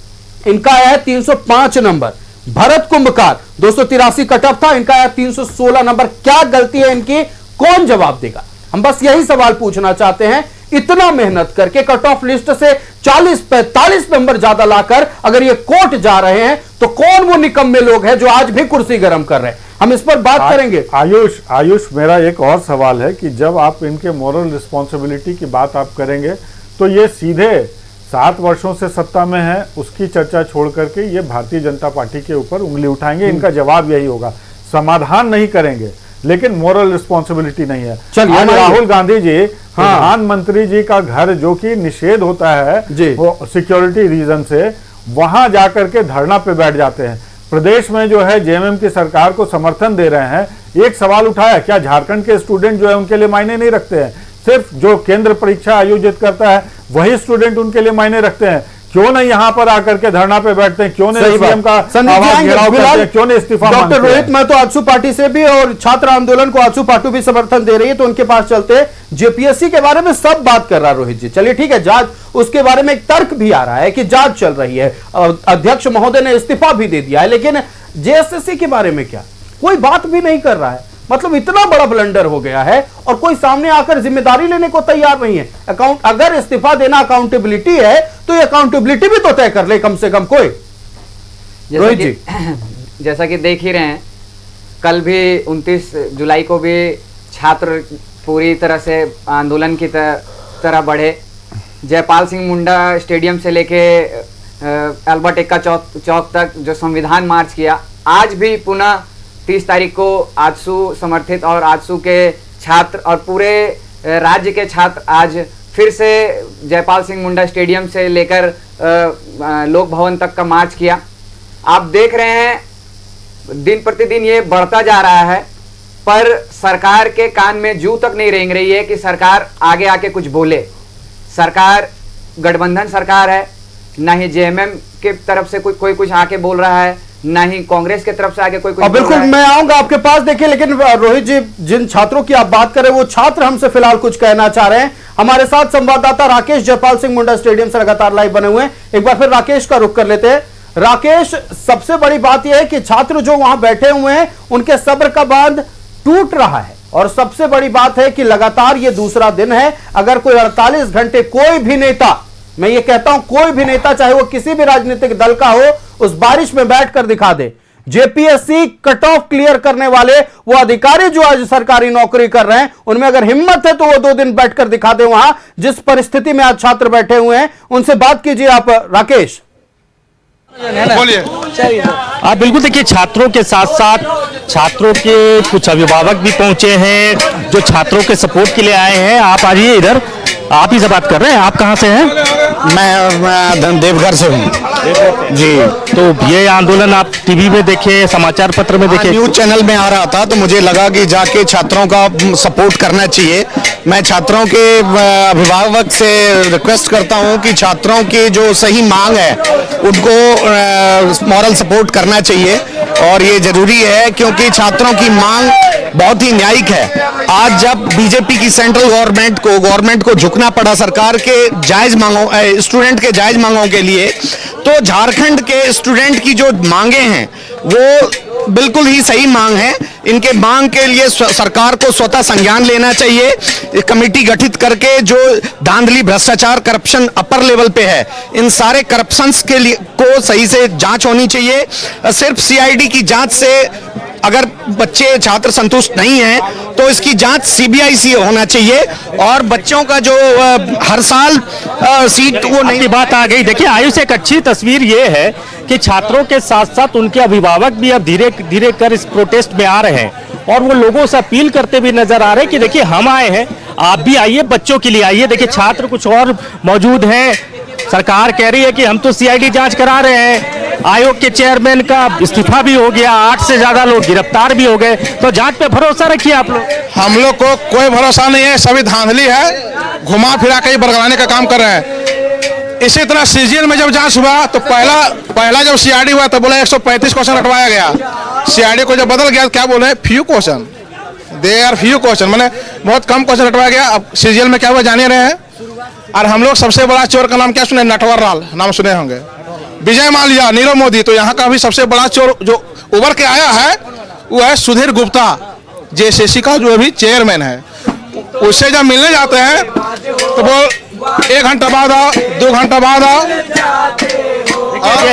इनका आया है 305 number. Bharat Kumbhkar 283 cut off था, इनका आया 316 नंबर। क्या गलती है इनकी? कौन जवाब देगा? हम बस यही सवाल पूछना चाहते हैं। इतना मेहनत करके कट ऑफ लिस्ट से 40-45 नंबर ज्यादा लाकर अगर ये कोर्ट जा रहे हैं तो कौन वो निकम्मे लोग हैं जो आज भी कुर्सी गर्म कर रहे हैं? हम इस पर बात करेंगे। आयुष मेरा एक और सवाल है कि जब आप इनके मोरल रिस्पॉन्सिबिलिटी की बात आप करेंगे तो ये सीधे 7 वर्षों से सत्ता में है उसकी चर्चा छोड़ करके ये भारतीय जनता पार्टी के ऊपर उंगली उठाएंगे। इनका जवाब यही होगा, समाधान नहीं करेंगे, लेकिन मोरल रिस्पॉन्सिबिलिटी नहीं है। चलिए, राहुल गांधी जी प्रधानमंत्री जी का घर जो कि निषेध होता है वो सिक्योरिटी रीजन से, वहां जाकर के धरना पे बैठ जाते हैं। प्रदेश में जो है जेएमएम की सरकार को समर्थन दे रहे हैं। एक सवाल उठाया, क्या झारखंड के स्टूडेंट जो है उनके लिए मायने नहीं रखते हैं? सिर्फ जो केंद्र परीक्षा आयोजित करता है वही स्टूडेंट उनके लिए मायने रखते हैं। क्यों नहीं यहाँ पर आकर के धरना पे बैठते हैं? क्यों नहीं सीएम का आवाज घेराव करते हैं? क्यों नहीं इस्तीफा मांगते हैं? डॉक्टर रोहित महतो आजसू पार्टी से भी और छात्र आंदोलन को आजसू पार्टी भी समर्थन दे रही है, तो उनके पास चलते हैं। जेपीएससी के बारे में सब बात कर रहा रोहित जी, चलिए ठीक है, जांच, उसके बारे में एक तर्क भी आ रहा है कि जांच चल रही है, अध्यक्ष महोदय ने इस्तीफा भी दे दिया है, लेकिन जेएसएससी के बारे में क्या? कोई बात भी नहीं कर रहा है। मतलब इतना बड़ा ब्लंडर हो गया है और कोई सामने आकर जिम्मेदारी लेने को तैयार नहीं है। अगर इस्तीफा देना अकाउंटेबिलिटी है तो ये अकाउंटेबिलिटी भी तो तय कर ले कम से कम कोई। रोहित जी, जैसा कि देख ही रहे हैं, कल भी 29 जुलाई को भी छात्र पूरी तरह से आंदोलन की तरह बढ़े। जयपाल सिंह मुंडा स्टेडियम से लेके अल्बर्ट एक्का चौक तक जो संविधान मार्च किया, आज भी पुनः 30 तारीख को आजसू समर्थित और आजसू के छात्र और पूरे राज्य के छात्र आज फिर से जयपाल सिंह मुंडा स्टेडियम से लेकर लोक भवन तक का मार्च किया। आप देख रहे हैं दिन प्रतिदिन ये बढ़ता जा रहा है, पर सरकार के कान में जू तक नहीं रेंग रही है कि सरकार आगे आके कुछ बोले। सरकार गठबंधन सरकार है, ना ही जेएमएम के तरफ से कोई कुछ आके बोल रहा है, ना ही कांग्रेस की तरफ से आगे कोई बिल्कुल मैं आऊंगा आपके पास। देखिए, लेकिन रोहित जी, जिन छात्रों की आप बात करें वो छात्र हमसे फिलहाल कुछ कहना चाह रहे हैं। हमारे साथ संवाददाता राकेश जयपाल सिंह मुंडा स्टेडियम से लगातार लाइव बने हुए हैं। एक बार फिर राकेश का रुख कर लेते हैं। राकेश, सबसे बड़ी बात यह है कि छात्र जो वहां बैठे हुए हैं उनके सब्र का बांध टूट रहा है, और सबसे बड़ी बात है कि लगातार ये दूसरा दिन है। अगर कोई 48 घंटे कोई भी नेता, मैं ये कहता हूं कोई भी नेता, चाहे वो किसी भी राजनीतिक दल का हो, उस बारिश में बैठकर दिखा दे। जेपीएससी कट ऑफ क्लियर करने वाले वो अधिकारी जो आज सरकारी नौकरी कर रहे हैं, उनमें अगर हिम्मत है तो वो 2 दिन बैठकर दिखा दे वहां जिस परिस्थिति में आज छात्र बैठे हुए हैं। उनसे बात कीजिए आप राकेश। बोलिए। आप बिल्कुल देखिए, छात्रों के साथ साथ छात्रों के कुछ अभिभावक भी पहुंचे हैं जो छात्रों के सपोर्ट के लिए आए हैं। आप आइए इधर, आप ही से बात कर रहे हैं। आप कहाँ से हैं? मैं देवघर से हूँ जी। तो ये आंदोलन आप टीवी में देखे, समाचार पत्र में देखे? न्यूज चैनल में आ रहा था तो मुझे लगा कि जाके छात्रों का सपोर्ट करना चाहिए। मैं छात्रों के अभिभावक से रिक्वेस्ट करता हूँ कि छात्रों की जो सही मांग है उनको मॉरल सपोर्ट करना चाहिए, और ये जरूरी है क्योंकि छात्रों की मांग बहुत ही न्यायिक है। आज जब बीजेपी की सेंट्रल गवर्नमेंट को झुकना पड़ा सरकार के जायज मांगों, स्टूडेंट के जायज मांगों के लिए, तो झारखंड के स्टूडेंट की जो मांगे हैं वो बिल्कुल ही सही मांग है। इनके मांग के लिए सरकार को स्वतः संज्ञान लेना चाहिए। कमेटी गठित करके जो धांधली, भ्रष्टाचार, करप्शन अपर लेवल पे है, इन सारे करप्शंस के लिए को सही से जांच होनी चाहिए। सिर्फ सीआईडी की जांच से अगर बच्चे छात्र संतुष्ट नहीं हैं तो इसकी जांच सीबीआई से होना चाहिए और बच्चों का जो हर साल सीट वो नहीं। की बात आ गई। देखिए आयुष, एक अच्छी तस्वीर ये है कि छात्रों के साथ साथ उनके अभिभावक भी अब धीरे धीरे कर इस प्रोटेस्ट में आ रहे हैं और वो लोगों से अपील करते भी नजर आ रहे हैं कि देखिए हम आए हैं, आप भी आइए, बच्चों के लिए आइए। देखिए छात्र कुछ और मौजूद हैं। सरकार कह रही है कि हम तो सीआईडी जांच करा रहे हैं, आयोग के चेयरमैन का इस्तीफा भी हो गया, 8 से ज्यादा लोग गिरफ्तार भी हो गए, तो जांच पे भरोसा रखिए आप लोग। हम लोग को कोई भरोसा नहीं है, सभी धांधली है, घुमा फिरा के बरगलाने का काम कर रहे हैं। इसी तरह सीजीएल में जब जांच हुआ तो पहला जब सीआईडी हुआ तो बोला 135 क्वेश्चन हटवाया गया। सीआईडी को जब बदल गया तो क्या बोले, few question, they are few question, मैंने बहुत कम क्वेश्चन हटवाया गया। अब सीजीएल में क्या हुआ जाने रहे हैं। और हम लोग सबसे बड़ा चोर का नाम क्या सुने, नटवर लाल नाम सुने होंगे, विजय माल्या, नीरव मोदी। तो यहाँ का भी सबसे बड़ा चोर जो उभर के आया है वो है सुधीर गुप्ता, जेएसएससी का जो अभी चेयरमैन है। उससे जब मिलने जाते हैं तो वो 1 घंटा बाद आओ, 2 घंटा बाद आओ।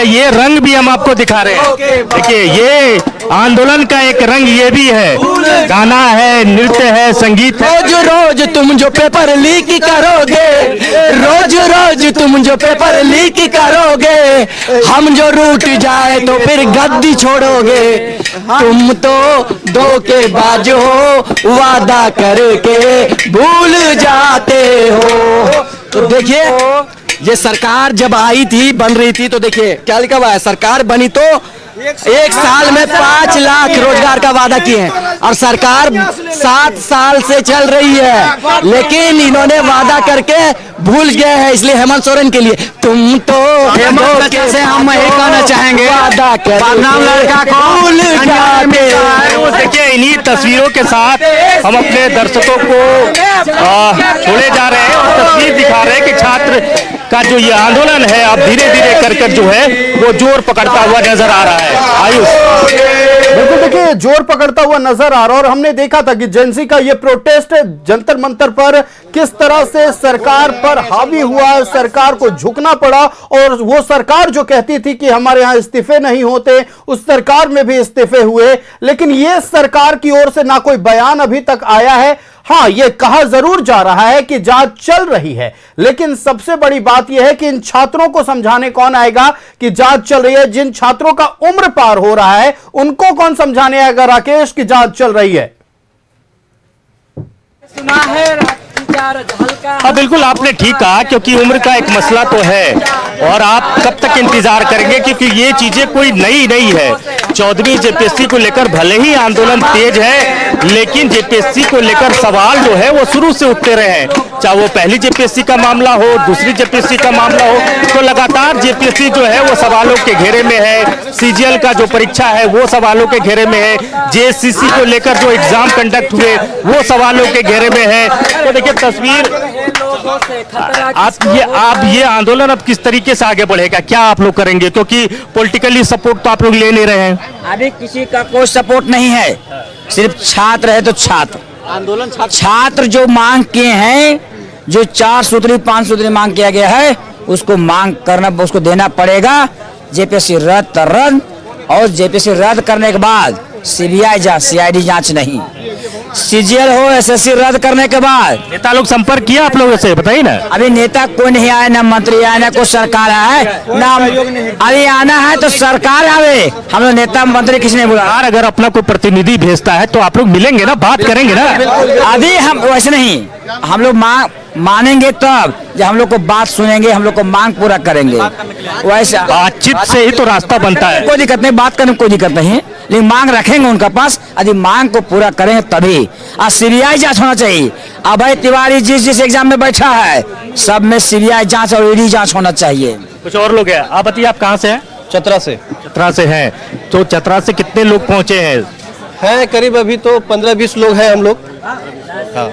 ये रंग भी हम आपको दिखा रहे हैं। देखिए ये आंदोलन का एक रंग ये भी है, गाना है, नृत्य है, संगीत है। रोज रोज तुम जो पेपर लीक करोगे, रोज रोज तुम जो पेपर लीक करोगे, हम जो रूठ जाए तो फिर गद्दी छोड़ोगे। तुम तो धोखेबाज हो, वादा करके भूल जाते हो। तो देखिए ये सरकार जब आई थी, बन रही थी, तो देखिए क्या लिखा हुआ है, सरकार बनी तो 1 साल में 5 लाख रोजगार का वादा किए हैं और सरकार 7 साल से चल रही है, लेकिन इन्होंने वादा करके भूल गए हैं। इसलिए हेमंत सोरेन के लिए तुम तो से हम यही कहना चाहेंगे, वादा लड़का को भूल जाते। देखिए इन्हीं तस्वीरों के साथ हम अपने दर्शकों को छोड़े जा रहे हैं और तस्वीर दिखा रहे हैं कि छात्र का जो ये आंदोलन है अब धीरे धीरे कर जो है वो जोर पकड़ता हुआ नजर आ रहा है। आयुष, बिल्कुल देखिए जोर पकड़ता हुआ नजर आ रहा है और हमने देखा था कि जेंजी का ये प्रोटेस्ट जंतर मंतर पर किस तरह से सरकार पर हावी हुआ, सरकार को झुकना पड़ा और वो सरकार जो कहती थी कि हमारे यहाँ इस्तीफे नहीं होते, उस सरकार में भी इस्तीफे हुए। लेकिन ये सरकार की ओर से ना कोई बयान अभी तक आया है। हाँ, यह कहा जरूर जा रहा है कि जांच चल रही है, लेकिन सबसे बड़ी बात यह है कि इन छात्रों को समझाने कौन आएगा कि जांच चल रही है। जिन छात्रों का उम्र पार हो रहा है उनको कौन समझाने आएगा राकेश की जांच चल रही है। सुना है हाँ बिल्कुल आपने ठीक कहा, क्योंकि उम्र का एक मसला तो है और आप कब तक इंतजार करेंगे, क्योंकि ये चीजें कोई नई नहीं है। 14वीं जेपीएससी को लेकर भले ही आंदोलन तेज है, लेकिन जेपीएससी को लेकर सवाल जो है वो शुरू से उठते रहे हैं, चाहे वो पहली जेपीएससी का मामला हो, दूसरी जेपीएससी का मामला हो, तो लगातार जेपीएससी जो है वो सवालों के घेरे में है। सीजीएल का जो परीक्षा है वो सवालों के घेरे में है, जेएससीसी को लेकर जो एग्जाम कंडक्ट हुए वो सवालों के घेरे में है। तो देखिए तस्वीर, आप ये आंदोलन अब किस तरीके से आगे बढ़ेगा, क्या आप लोग करेंगे, क्योंकि पॉलिटिकली सपोर्ट तो आप लोग ले नहीं रहे हैं। अभी किसी का कोई सपोर्ट नहीं है, सिर्फ छात्र है तो छात्र आंदोलन छात्र जो मांग किए हैं, जो 4 सूत्री 5 सूत्री मांग किया गया है, उसको मांग करना, उसको देना पड़ेगा। जेपीएससी रद्द और जेपीएससी रद्द करने के बाद सीबीआई जांच, सीआईडी जांच नहीं, सीजीएल हो, एसएससी रद्द करने के बाद। नेता लोग संपर्क किया आप लोगों से, बताइए ना। अभी नेता कोई नहीं आया, ना मंत्री आया, ना कोई सरकार आया है, ना अभी आना है तो सरकार आवे, हम लोग नेता मंत्री किसी ने बोला। अगर अपना कोई प्रतिनिधि भेजता है तो आप लोग मिलेंगे ना, बात करेंगे ना। अभी हम वैसे नहीं, हम लोग मानेंगे तब जब हम लोग को बात सुनेंगे, हम लोग को मांग पूरा करेंगे। वैसे बातचीत से ही तो रास्ता बनता है। कोई दिक्कत नहीं, बात करने में कोई दिक्कत नहीं है, लेकिन मांग रखेंगे उनका पास। यदि मांग को पूरा करेंगे तभी। आज सीबीआई जांच होना चाहिए। अभय तिवारी जिस एग्जाम में बैठा है, सब में सीबीआई जांच और ईडी जांच होना चाहिए। कुछ और लोग हैं, आप बताइए आप कहाँ से हैं? चतरा से। चतरा से हैं, तो चतरा से कितने लोग पहुँचे हैं? करीब अभी तो 15-20 लोग हैं हम लोग। हाँ।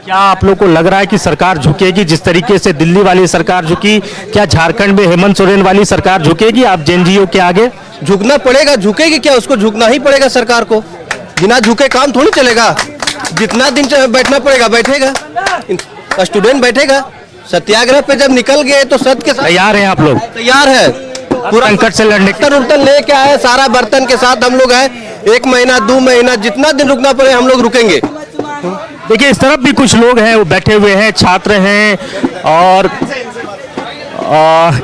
क्या आप लोग को लग रहा है कि सरकार झुकेगी जिस तरीके से दिल्ली वाली सरकार झुकी, क्या झारखंड में हेमंत सोरेन वाली सरकार झुकेगी आप जेएनजीओ के आगे? झुकना पड़ेगा, झुकेगी क्या, उसको झुकना ही पड़ेगा सरकार को। बिना झुके काम थोड़ी चलेगा, जितना दिन बैठना पड़ेगा बैठेगा, स्टूडेंट बैठेगा। सत्याग्रह पे जब निकल गए तो सत्य के साथ तैयार हैं आप लोग? तैयार है, पूरा संकट से लड़ने बर्तन लेके आए, सारा बर्तन के साथ हम लोग आए। 1 महीना 2 महीना जितना दिन रुकना पड़े हम लोग रुकेंगे। देखिए इस तरफ भी कुछ लोग हैं, वो बैठे हुए हैं, छात्र हैं, और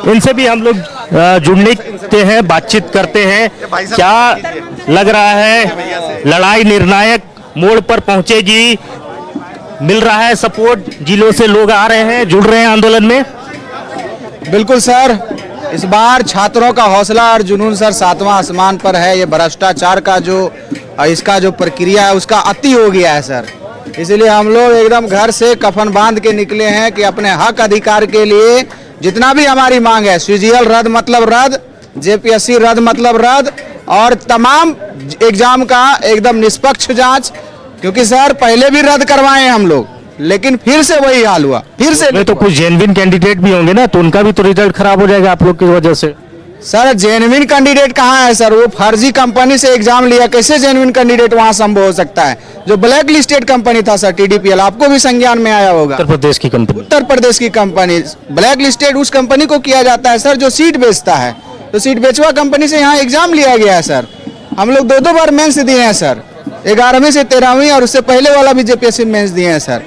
इनसे भी हम लोग जुड़ने के हैं, बातचीत करते हैं। क्या लग रहा है लड़ाई निर्णायक मोड़ पर पहुंचेगी? मिल रहा है सपोर्ट, जिलों से लोग आ रहे हैं, जुड़ रहे हैं आंदोलन में? बिल्कुल सर, इस बार छात्रों का हौसला और जुनून सर 7वां आसमान पर है। ये भ्रष्टाचार का जो इसका जो प्रक्रिया है उसका अति हो गया है सर, इसलिए हम लोग एकदम घर से कफन बांध के निकले हैं कि अपने हक अधिकार के लिए जितना भी हमारी मांग है, सीजीएल रद्द मतलब रद्द, जेपीएससी रद्द मतलब रद्द, और तमाम एग्जाम का एकदम निष्पक्ष जांच, क्योंकि सर पहले भी रद्द करवाए हम लोग, लेकिन फिर से वही हाल हुआ, फिर से। तो कुछ जेन्युइन कैंडिडेट भी होंगे ना, तो उनका भी तो रिजल्ट खराब हो जाएगा आप लोग की वजह से। सर जेन्युइन कैंडिडेट कहाँ है सर? वो फर्जी कंपनी से एग्जाम लिया, कैसे जेन्युइन कैंडिडेट वहाँ संभव हो सकता है? जो ब्लैक लिस्टेड कंपनी था सर टीडीपीएल, आपको भी संज्ञान में आया होगा। उत्तर प्रदेश की कंपनी, उत्तर प्रदेश की कंपनी ब्लैक लिस्टेड उस कंपनी को किया जाता है सर जो सीट बेचता है। तो सीट बेचवा कंपनी से यहाँ एग्जाम लिया गया है सर। हम लोग 2 बार मेंस दिए हैं सर, 11वीं से 13वीं, और उससे पहले वाला भी जेपीएससी मेंस दिए हैं सर।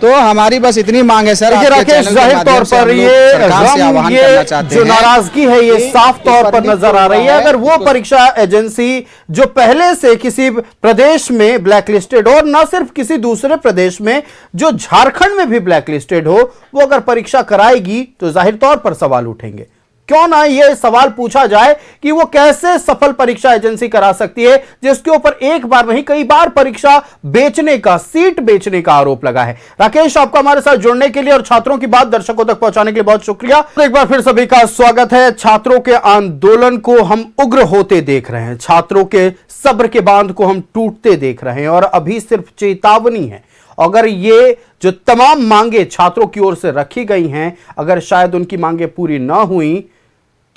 तो हमारी बस इतनी मांग है सर। राकेश, जाहिर तौर पर ये जो नाराजगी है ये साफ तौर पर नजर आ रही है। अगर वो परीक्षा एजेंसी जो पहले से किसी प्रदेश में ब्लैकलिस्टेड हो, और न सिर्फ किसी दूसरे प्रदेश में, जो झारखंड में भी ब्लैकलिस्टेड हो, वो अगर परीक्षा कराएगी तो जाहिर तौर पर सवाल उठेंगे। क्यों ना ये सवाल पूछा जाए कि वो कैसे सफल परीक्षा एजेंसी करा सकती है जिसके ऊपर एक बार नहीं कई बार परीक्षा बेचने का, सीट बेचने का आरोप लगा है। राकेश, आपका हमारे साथ जुड़ने के लिए और छात्रों की बात दर्शकों तक पहुंचाने के लिए बहुत शुक्रिया। तो एक बार फिर सभी का स्वागत है। छात्रों के आंदोलन को हम उग्र होते देख रहे हैं, छात्रों के सब्र के बांध को हम टूटते देख रहे हैं, और अभी सिर्फ चेतावनी है। अगर ये जो तमाम मांगे छात्रों की ओर से रखी गई हैं, अगर शायद उनकी मांगे पूरी ना हुई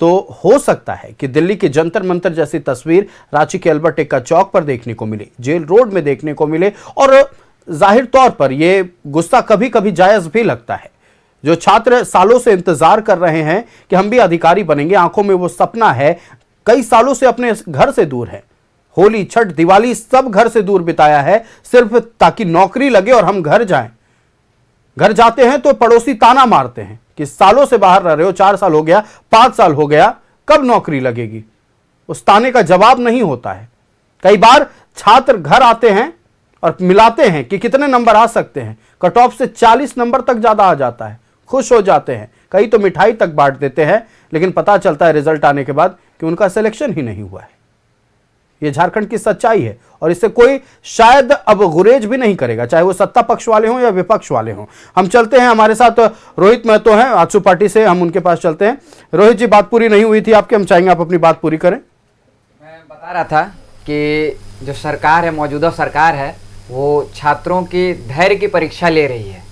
तो हो सकता है कि दिल्ली के जंतर मंतर जैसी तस्वीर रांची के अल्बर्ट एक्का चौक पर देखने को मिले, जेल रोड में देखने को मिले। और जाहिर तौर पर यह गुस्सा कभी कभी जायज भी लगता है। जो छात्र सालों से इंतजार कर रहे हैं कि हम भी अधिकारी बनेंगे, आंखों में वो सपना है, कई सालों से अपने घर से दूर है, होली, छठ, दिवाली सब घर से दूर बिताया है, सिर्फ ताकि नौकरी लगे और हम घर जाएं। घर जाते हैं तो पड़ोसी ताना मारते हैं कि सालों से बाहर रह रहे हो, 4 साल हो गया, 5 साल हो गया, कब नौकरी लगेगी? उस ताने का जवाब नहीं होता है। कई बार छात्र घर आते हैं और मिलाते हैं कि कितने नंबर आ सकते हैं, कट ऑफ से 40 नंबर तक ज्यादा आ जाता है, खुश हो जाते हैं, कई तो मिठाई तक बांट देते हैं, लेकिन पता चलता है रिजल्ट आने के बाद कि उनका सिलेक्शन ही नहीं हुआ है। यह झारखंड की सच्चाई है और इससे कोई शायद अब गुरेज भी नहीं करेगा, चाहे वो सत्ता पक्ष वाले हों या विपक्ष वाले हों। हम चलते हैं, हमारे साथ रोहित महतो हैं आजसू पार्टी से, हम उनके पास चलते हैं। रोहित जी, बात पूरी नहीं हुई थी आपकी, हम चाहेंगे आप अपनी बात पूरी करें। मैं बता रहा था कि जो सरकार है, मौजूदा सरकार है, वो छात्रों की धैर्य की परीक्षा ले रही है।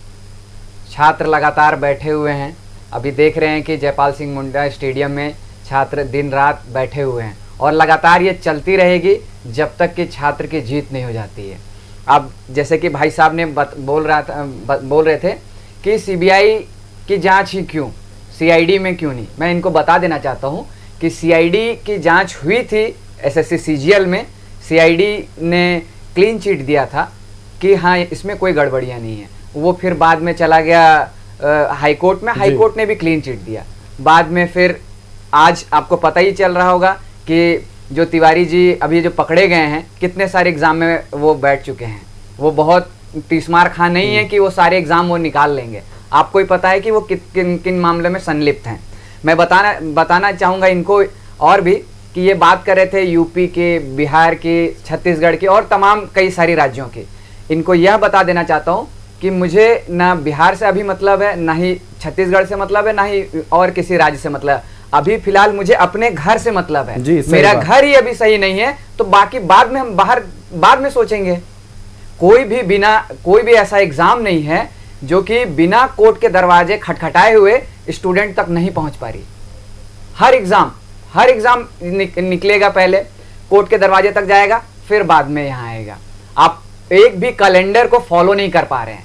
छात्र लगातार बैठे हुए हैं, अभी देख रहे हैं कि जयपाल सिंह मुंडा स्टेडियम में छात्र दिन रात बैठे हुए हैं, और लगातार ये चलती रहेगी जब तक कि छात्र की जीत नहीं हो जाती है। अब जैसे कि भाई साहब ने बोल रहे थे कि सीबीआई की जांच ही क्यों, सीआईडी में क्यों नहीं। मैं इनको बता देना चाहता हूं कि सीआईडी की जांच हुई थी एसएससी सीजीएल में, सीआईडी ने क्लीन चिट दिया था कि हाँ इसमें कोई गड़बड़ियाँ नहीं है। वो फिर बाद में चला गया हाईकोर्ट में, हाईकोर्ट ने भी क्लीन चिट दिया। बाद में फिर आज आपको पता ही चल रहा होगा कि जो तिवारी जी अभी जो पकड़े गए हैं, कितने सारे एग्ज़ाम में वो बैठ चुके हैं। वो बहुत तीसमार खां नहीं है कि वो सारे एग्ज़ाम वो निकाल लेंगे। आपको ही पता है कि वो किन किन मामले में संलिप्त हैं। मैं बताना चाहूँगा इनको और भी कि ये बात कर रहे थे यूपी के, बिहार के, छत्तीसगढ़ के और तमाम कई सारी राज्यों के। इनको यह बता देना चाहता हूँ कि मुझे ना बिहार से अभी मतलब है, ना ही छत्तीसगढ़ से मतलब है, ना ही और किसी राज्य से मतलब है। अभी फिलहाल मुझे अपने घर से मतलब है। मेरा घर ही अभी सही नहीं है तो बाकी बाद में हम बाद में सोचेंगे। कोई भी ऐसा एग्जाम नहीं है जो कि बिना कोर्ट के दरवाजे खटखटाए हुए स्टूडेंट तक नहीं पहुंच पा रही। हर एग्जाम निकलेगा, पहले कोर्ट के दरवाजे तक जाएगा, फिर बाद में यहाँ आएगा। आप एक भी कैलेंडर को फॉलो नहीं कर पा रहे हैं।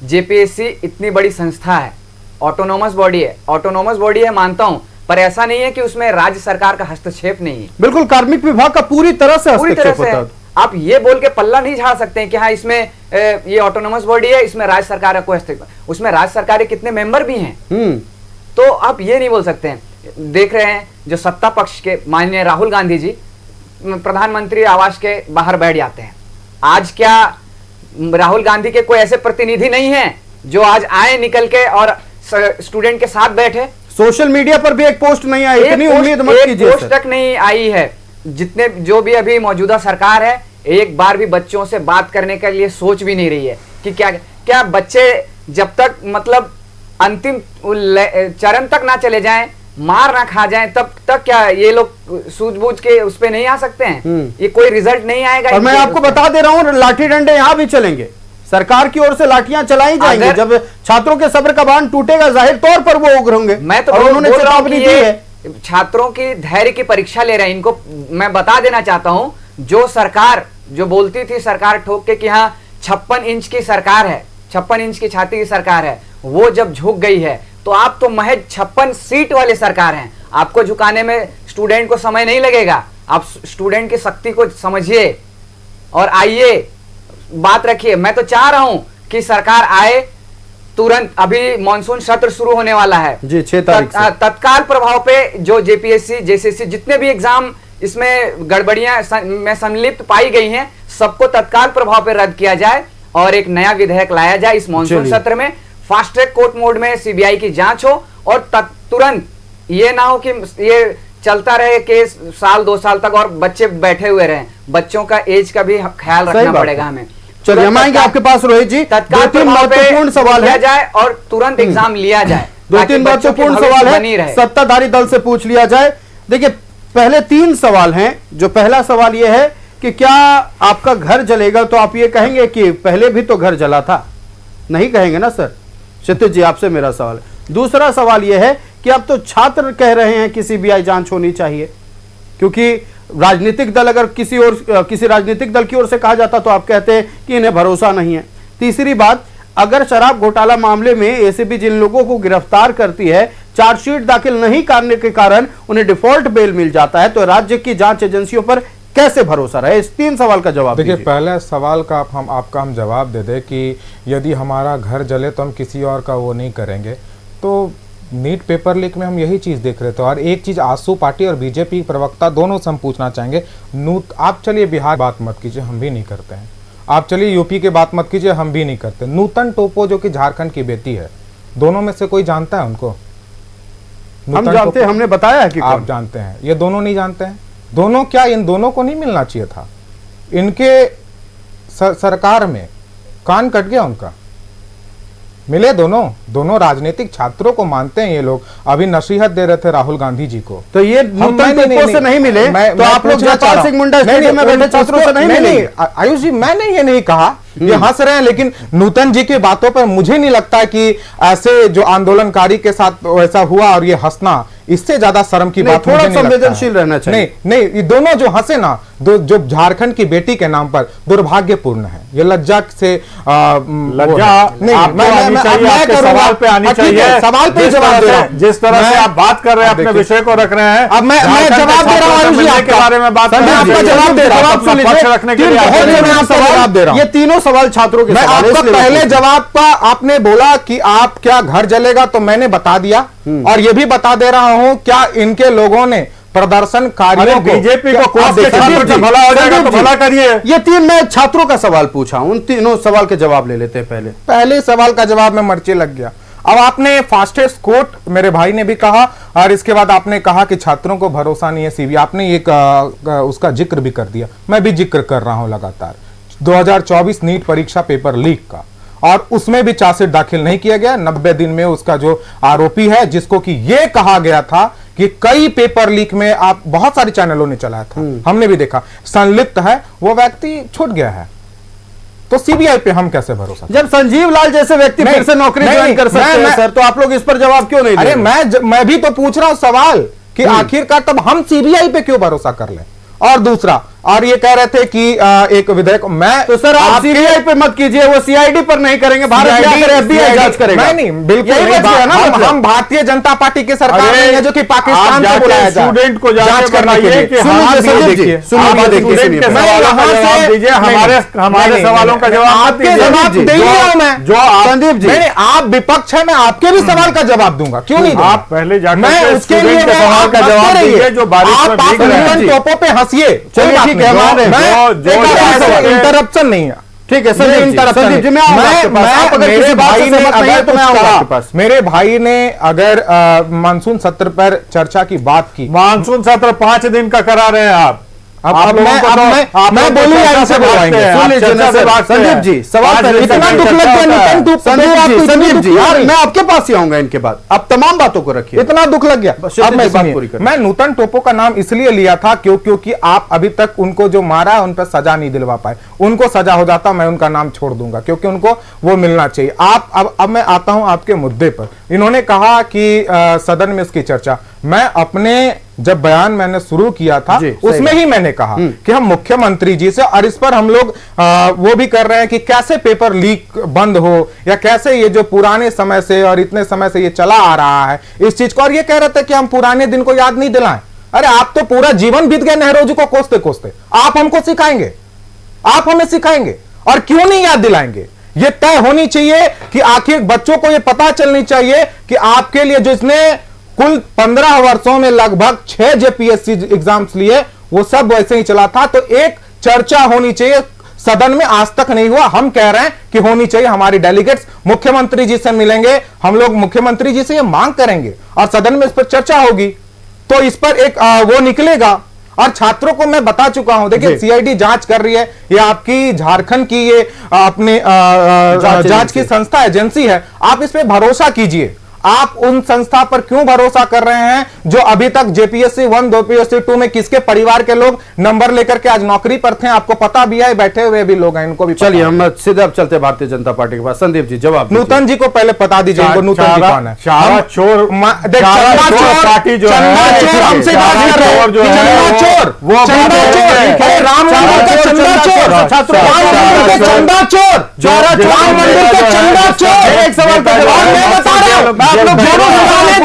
जेपीएससी इतनी बड़ी संस्था है, ऑटोनोमस बॉडी है, मानता हूं, पर ऐसा नहीं है कि उसमें राज्य सरकार का हस्तक्षेप नहीं है। बिल्कुल, कार्मिक विभाग का पूरी तरह से हस्तक्षेप होता है। आप ये बोल के पल्ला नहीं झाड़ सकते हैं कि हाँ इसमें ये ऑटोनोमस बॉडी है, इसमें राज्य सरकार का कोई हस्तक्षेप। उसमें राज्य सरकार के कितने मेंबर भी हैं, तो आप ये नहीं बोल सकते हैं। देख रहे हैं जो सत्ता पक्ष के माननीय राहुल गांधी जी प्रधानमंत्री आवास के बाहर बैठ जाते हैं। आज क्या राहुल गांधी के कोई ऐसे प्रतिनिधि नहीं है जो आज आए निकल के और स्टूडेंट के साथ बैठे? सोशल मीडिया पर भी एक पोस्ट नहीं आई, इतनी उम्मीद मत कीजिए। पोस्ट तक नहीं आई है। जितने जो भी अभी मौजूदा सरकार है, एक बार भी बच्चों से बात करने के लिए सोच भी नहीं रही है कि क्या बच्चे जब तक मतलब अंतिम चरण तक ना चले जाएं, मार ना खा जाएं, तब तक क्या ये लोग सूझबूझ के उस पे नहीं आ सकते हैं? ये कोई रिजल्ट नहीं आएगा। और मैं आपको बता दे रहा हूं, लाठी डंडे यहां भी चलेंगे, सरकार की ओर से लाठियां चलाई जाएंगी। जब छात्रों के सब्र का बांध टूटेगा, जाहिर तौर पर वो उग्र होंगे। मैं तो उन्होंने चेतावनी दी है। छात्रों की धैर्य की परीक्षा ले रहे हैं। इनको मैं बता देना चाहता हूं, जो सरकार जो बोलती थी सरकार ठोक के कि हाँ 56 इंच की सरकार है, 56 इंच की छाती की सरकार है, वो जब झुक गई है तो आप तो महज 56 सीट वाले सरकार हैं। आपको झुकाने में स्टूडेंट को समय नहीं लगेगा। आप स्टूडेंट की शक्ति को समझिए और आइए, बात रखिए। मैं तो चाह रहा हूं कि सरकार आए तुरंत। अभी मानसून सत्र शुरू होने वाला है जी, 6 तारीख से। तत्काल प्रभाव पे जो जेपीएससी जेसीसी जितने भी एग्जाम इसमें गड़बड़ियां में संलिप्त पाई गई हैं, सबको तत्काल प्रभाव पे रद्द किया जाए और एक नया विधेयक लाया जाए इस मानसून सत्र में। फास्ट ट्रैक कोर्ट मोड में सीबीआई की जांच हो और तुरंत ये ना हो कि ये चलता रहे केस साल 2 साल तक और बच्चे बैठे हुए रहे। बच्चों का एज का भी ख्याल रखना पड़ेगा हमें। चलिए, हम आएंगे आपके पास रोहित जी। तत्काल 2-3 महत्वपूर्ण सवाल है जाए और तुरंत एग्जाम लिया जाए। 2-3 महत्वपूर्ण सवाल है, सत्ताधारी दल से पूछ लिया जाए। देखिए, पहले 3 सवाल हैं। जो पहला सवाल यह है कि क्या आपका घर जलेगा तो आप ये कहेंगे कि पहले भी तो घर जला था? नहीं कहेंगे ना सर। क्षितिज जी, आपसे मेरा सवाल है। दूसरा सवाल यह है कि अब तो छात्र कह रहे हैं कि सीबीआई जांच होनी चाहिए, क्योंकि राजनीतिक दल अगर किसी राजनीतिक दल की ओर से कहा जाता तो आप कहते हैं कि इन्हें भरोसा नहीं है। तीसरी बात, अगर शराब घोटाला मामले में एसीबी जिन लोगों को गिरफ्तार करती है, चार्जशीट दाखिल नहीं करने के कारण उन्हें डिफॉल्ट बेल मिल जाता है, तो राज्य की जांच एजेंसियों पर कैसे भरोसा रहे? इस 3 सवाल का जवाब देखिए। पहले सवाल का हम जवाब दे दें कि यदि हमारा घर जले तो हम किसी और का वो नहीं करेंगे। तो नीट पेपर लीक में हम यही चीज़ देख रहे थे। और एक चीज़ आसू पार्टी और बीजेपी प्रवक्ता दोनों से हम पूछना चाहेंगे। आप चलिए बिहार बात मत कीजिए, हम भी नहीं करते हैं। आप चलिए यूपी की बात मत कीजिए, हम भी नहीं करते। नूतन टोप्पो जो कि झारखंड की बेटी है, दोनों में से कोई जानता है उनको? हम जानते हैं, हमने बताया है कि आप जानते हैं, ये दोनों नहीं जानते हैं। दोनों क्या, इन दोनों को नहीं मिलना चाहिए था? इनके सरकार में कान कट गया उनका। मिले दोनों राजनीतिक छात्रों को मानते हैं ये लोग। अभी नसीहत दे रहे थे राहुल गांधी जी को। तो ये नूतन टोप्पो से नहीं मिले तो आप लोग जयपाल सिंह मुंडा स्टेडियम में बैठे छात्रों से नहीं मिले? आयुष जी, मैंने ये नहीं कहा, ये हंस रहे हैं, लेकिन नूतन जी की बातों पर मुझे नहीं लगता कि ऐसे जो आंदोलनकारी के साथ वैसा हुआ और ये हंसना, इससे ज्यादा शर्म की बात थोड़ा संवेदनशील रहना चाहिए। नहीं, ये दोनों जो हंसे ना, जो झारखंड की बेटी के नाम पर दुर्भाग्यपूर्ण है। ये लज्जा से सवाल पे आनी चाहिए। सवाल पे जवाब दे रहा हूं। जिस तरह से आप बात कर रहे हैं, अपने विषय को रख रहे हैं। अब मैं जवाब दे रहा हूं के बारे में बात कर रहे हैं। आपका जवाब दे रहा हूं, पक्ष रखने के लिए जवाब दे रहा हूं। ये तीनों सवाल छात्रों के। मैं आपका पहले जवाब का, आपने बोला कि आप क्या घर जलेगा, तो मैंने बता दिया। और ये भी बता दे रहा हूं, क्या इनके लोगों ने प्रदर्शनकारियों को, बीजेपी को भला हो जाएगा तो भला करिए। ये 3 मैं छात्रों का सवाल पूछा, उन तीनों सवाल के जवाब ले लेते हैं। पहले सवाल का जवाब में मर्ची लग गया। अब आपने फास्टेस्ट कोर्ट, मेरे भाई ने भी कहा, और इसके बाद आपने कहा कि छात्रों को भरोसा नहीं है सीबीआई। आपने एक उसका जिक्र भी कर दिया, मैं भी जिक्र कर रहा हूं लगातार। 2024 नीट परीक्षा पेपर लीक का, और उसमें भी चार्जशीट दाखिल नहीं किया गया। 90 दिन में उसका जो आरोपी है, जिसको कि यह कहा गया था कि कई पेपर लीक में, आप बहुत सारे चैनलों ने चलाया था, हमने भी देखा, संलिप्त है, वो व्यक्ति छूट गया है। तो सीबीआई पे हम कैसे भरोसा? जब संजीव लाल जैसे व्यक्ति फिर से नौकरी ज्वाइन कर सकते हैं सर, तो आप लोग इस पर जवाब क्यों नहीं दे रहे? अरे मैं भी तो पूछ रहा हूं सवाल कि आखिरकार तब हम सीबीआई पे क्यों भरोसा कर लें? और दूसरा, और ये कह रहे थे कि एक विधेयक मैं तो सर आप सीबीआई पे मत कीजिए, वो सीआईडी पर नहीं करेंगे, भारत क्या करे, एफबीआई जांच करेगा। नहीं बिल्कुल नहीं, हम भारतीय जनता पार्टी की सरकार नहीं है जो कि पाकिस्तान से बुलाया जाए स्टूडेंट को जांच करने के लिए। हमारे सवालों का जवाब आपके जवाब दे रहा हूं मैं। जो संदीप जी आप विपक्ष है, मैं आपके भी सवाल का जवाब दूंगा, क्यों नहीं? आप पहले जाकर मैं उसके लिए सवाल का जवाब दीजिए जो बारिश में भीग रहे हैं। टोपों पे हंसिए, चलिए ठीक है, इंटरप्शन नहीं है, ठीक है संदीप जी, मेरे भाई ने अगर मानसून सत्र पर चर्चा की बात की, मानसून सत्र 5 दिन का करा रहे हैं आप मैं बोलूंगा, इनसे बुलवाएंगे। संदीप जी सवाल इतना दुख लग गया संदीप जी यार, मैं आपके पास ही आऊंगा इनके बाद, आप तमाम बातों को रखिए। इतना दुख लग गया। अब मैं नूतन टोपो का नाम इसलिए लिया था क्योंकि आप अभी तक उनको जो मारा उन पर सजा नहीं दिलवा पाए। उनको सजा हो जाता मैं उनका नाम छोड़ दूंगा, क्योंकि उनको वो मिलना चाहिए। आप अब मैं आता हूं आपके मुद्दे पर। इन्होंने कहा कि सदन में इसकी चर्चा, मैं अपने जब बयान मैंने शुरू किया था उसमें ही मैंने कहा कि हम मुख्यमंत्री जी से, और इस पर हम लोग वो भी कर रहे हैं कि कैसे पेपर लीक बंद हो, या कैसे ये जो पुराने समय से और इतने समय से ये चला आ रहा है इस चीज को। और ये कह रहे थे कि हम पुराने दिन को याद नहीं दिलाएं। अरे आप तो पूरा जीवन बीत गए नेहरू जी को कोसते कोसते, आप हमको सिखाएंगे? आप हमें सिखाएंगे? और क्यों नहीं याद दिलाएंगे? ये तय होनी चाहिए कि आखिर बच्चों को ये पता चलनी चाहिए कि आपके लिए जिसने कुल 15 वर्षों में लगभग 6 जेपीएससी एग्जाम्स लिए, वो सब वैसे ही चला था। तो एक चर्चा होनी चाहिए सदन में, आज तक नहीं हुआ। हम कह रहे हैं कि होनी चाहिए। हमारी डेलीगेट्स मुख्यमंत्री जी से मिलेंगे, हम लोग मुख्यमंत्री जी से ये मांग करेंगे और सदन में इस पर चर्चा होगी, तो इस पर एक वो निकलेगा। और छात्रों को मैं बता चुका हूं, देखिए सीआईडी जांच कर रही है, ये आपकी झारखंड की ये अपने जांच की संस्था एजेंसी है, आप इस पे भरोसा कीजिए। आप उन संस्था पर क्यों भरोसा कर रहे हैं जो अभी तक जेपीएससी 1 जेपीएससी 2 में किसके परिवार के लोग नंबर लेकर के आज नौकरी पर थे? आपको पता भी है, बैठे हुए भी लोग हैं, इनको भी। चलिए हम सीधे अब चलते भारतीय जनता पार्टी के पास। संदीप जी जवाब। नूतन जी को पहले बता दीजिए, नूतन जी कौन है? चारा चोर पार्टी जो है, हमसे बात कर रहे हैं, चंदा चोर, वो चंदा चोर, राम मंदिर का चंदा चोर, चंदा चोर, राम मंदिर का चंदा चोर। एक सवाल का जवाब मैं बता रहा हूं, आप लोग दोनों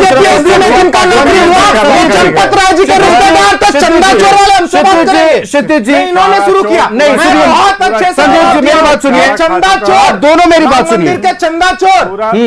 जेपीएससी में जिनका नौकरी हुआ वो जनपत राय जी के रिश्तेदार तो चंदा चोर वाले हमसे बात करें। क्षितिज जी इन्होंने शुरू किया। नहीं सुनिए, बहुत अच्छे संदीप जी मेरी बात सुनिए, चंदा चोर, दोनों मेरी बात सुनिए। मंदिर के चंदा चोर,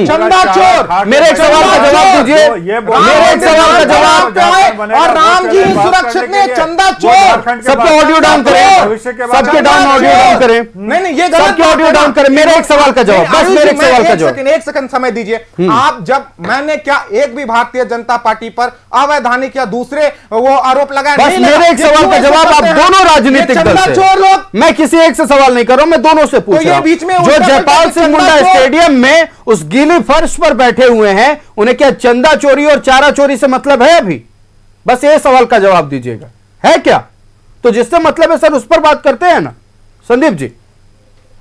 चंदा चोर, मेरे एक सवाल का जवाब दीजिए, मेरे एक सवाल का जवाब। और राम जी सुरक्षित ने चंदा चोर। सबके ऑडियो डाउन करें, सबके डाउन ऑडियो डाउन करें। नहीं ये सबके ऑडियो डाउन करें। मेरे एक सवाल का जवाब, बस मेरे एक सवाल का जवाब। एक सेकंड समय दीजिए। आप जब मैंने क्या एक भी भारतीय जनता पार्टी पर अवैधानिक या दूसरे वो आरोप लगाए? बस मेरे एक सवाल का जवाब। आप दोनों राजनीतिक दल से, चोर लोग, मैं किसी एक से सवाल नहीं कर रहा हूं, मैं दोनों से पूछ रहा हूं। बीच में जो जयपाल सिंह मुंडा स्टेडियम में उस गीली फर्श पर बैठे हुए हैं, उन्हें क्या चंदा चोरी और चारा चोरी से मतलब है? अभी बस ये सवाल का जवाब दीजिएगा, है क्या? तो जिससे मतलब है सर उस पर बात करते हैं ना। संदीप जी।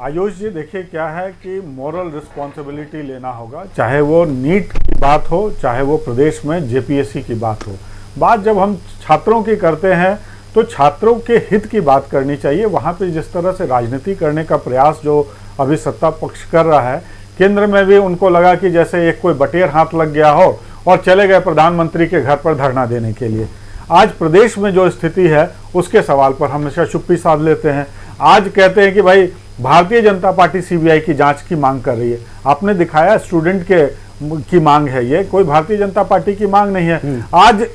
आयुष जी देखिए क्या है कि मोरल रिस्पॉन्सिबिलिटी लेना होगा, चाहे वो नीट की बात हो, चाहे वो प्रदेश में जेपीएससी की बात हो। बात जब हम छात्रों की करते हैं तो छात्रों के हित की बात करनी चाहिए। वहाँ पे जिस तरह से राजनीति करने का प्रयास जो अभी सत्ता पक्ष कर रहा है, केंद्र में भी उनको लगा कि जैसे एक कोई बटेर हाथ लग गया हो और चले गए प्रधानमंत्री के घर पर धरना देने के लिए। आज प्रदेश में जो स्थिति है उसके सवाल पर हमेशा चुप्पी साध लेते हैं। आज कहते हैं कि भाई भारतीय जनता पार्टी सीबीआई की जांच की मांग कर रही है। आपने दिखाया स्टूडेंट की मांग है, ये कोई भारतीय जनता पार्टी की मांग नहीं है। आज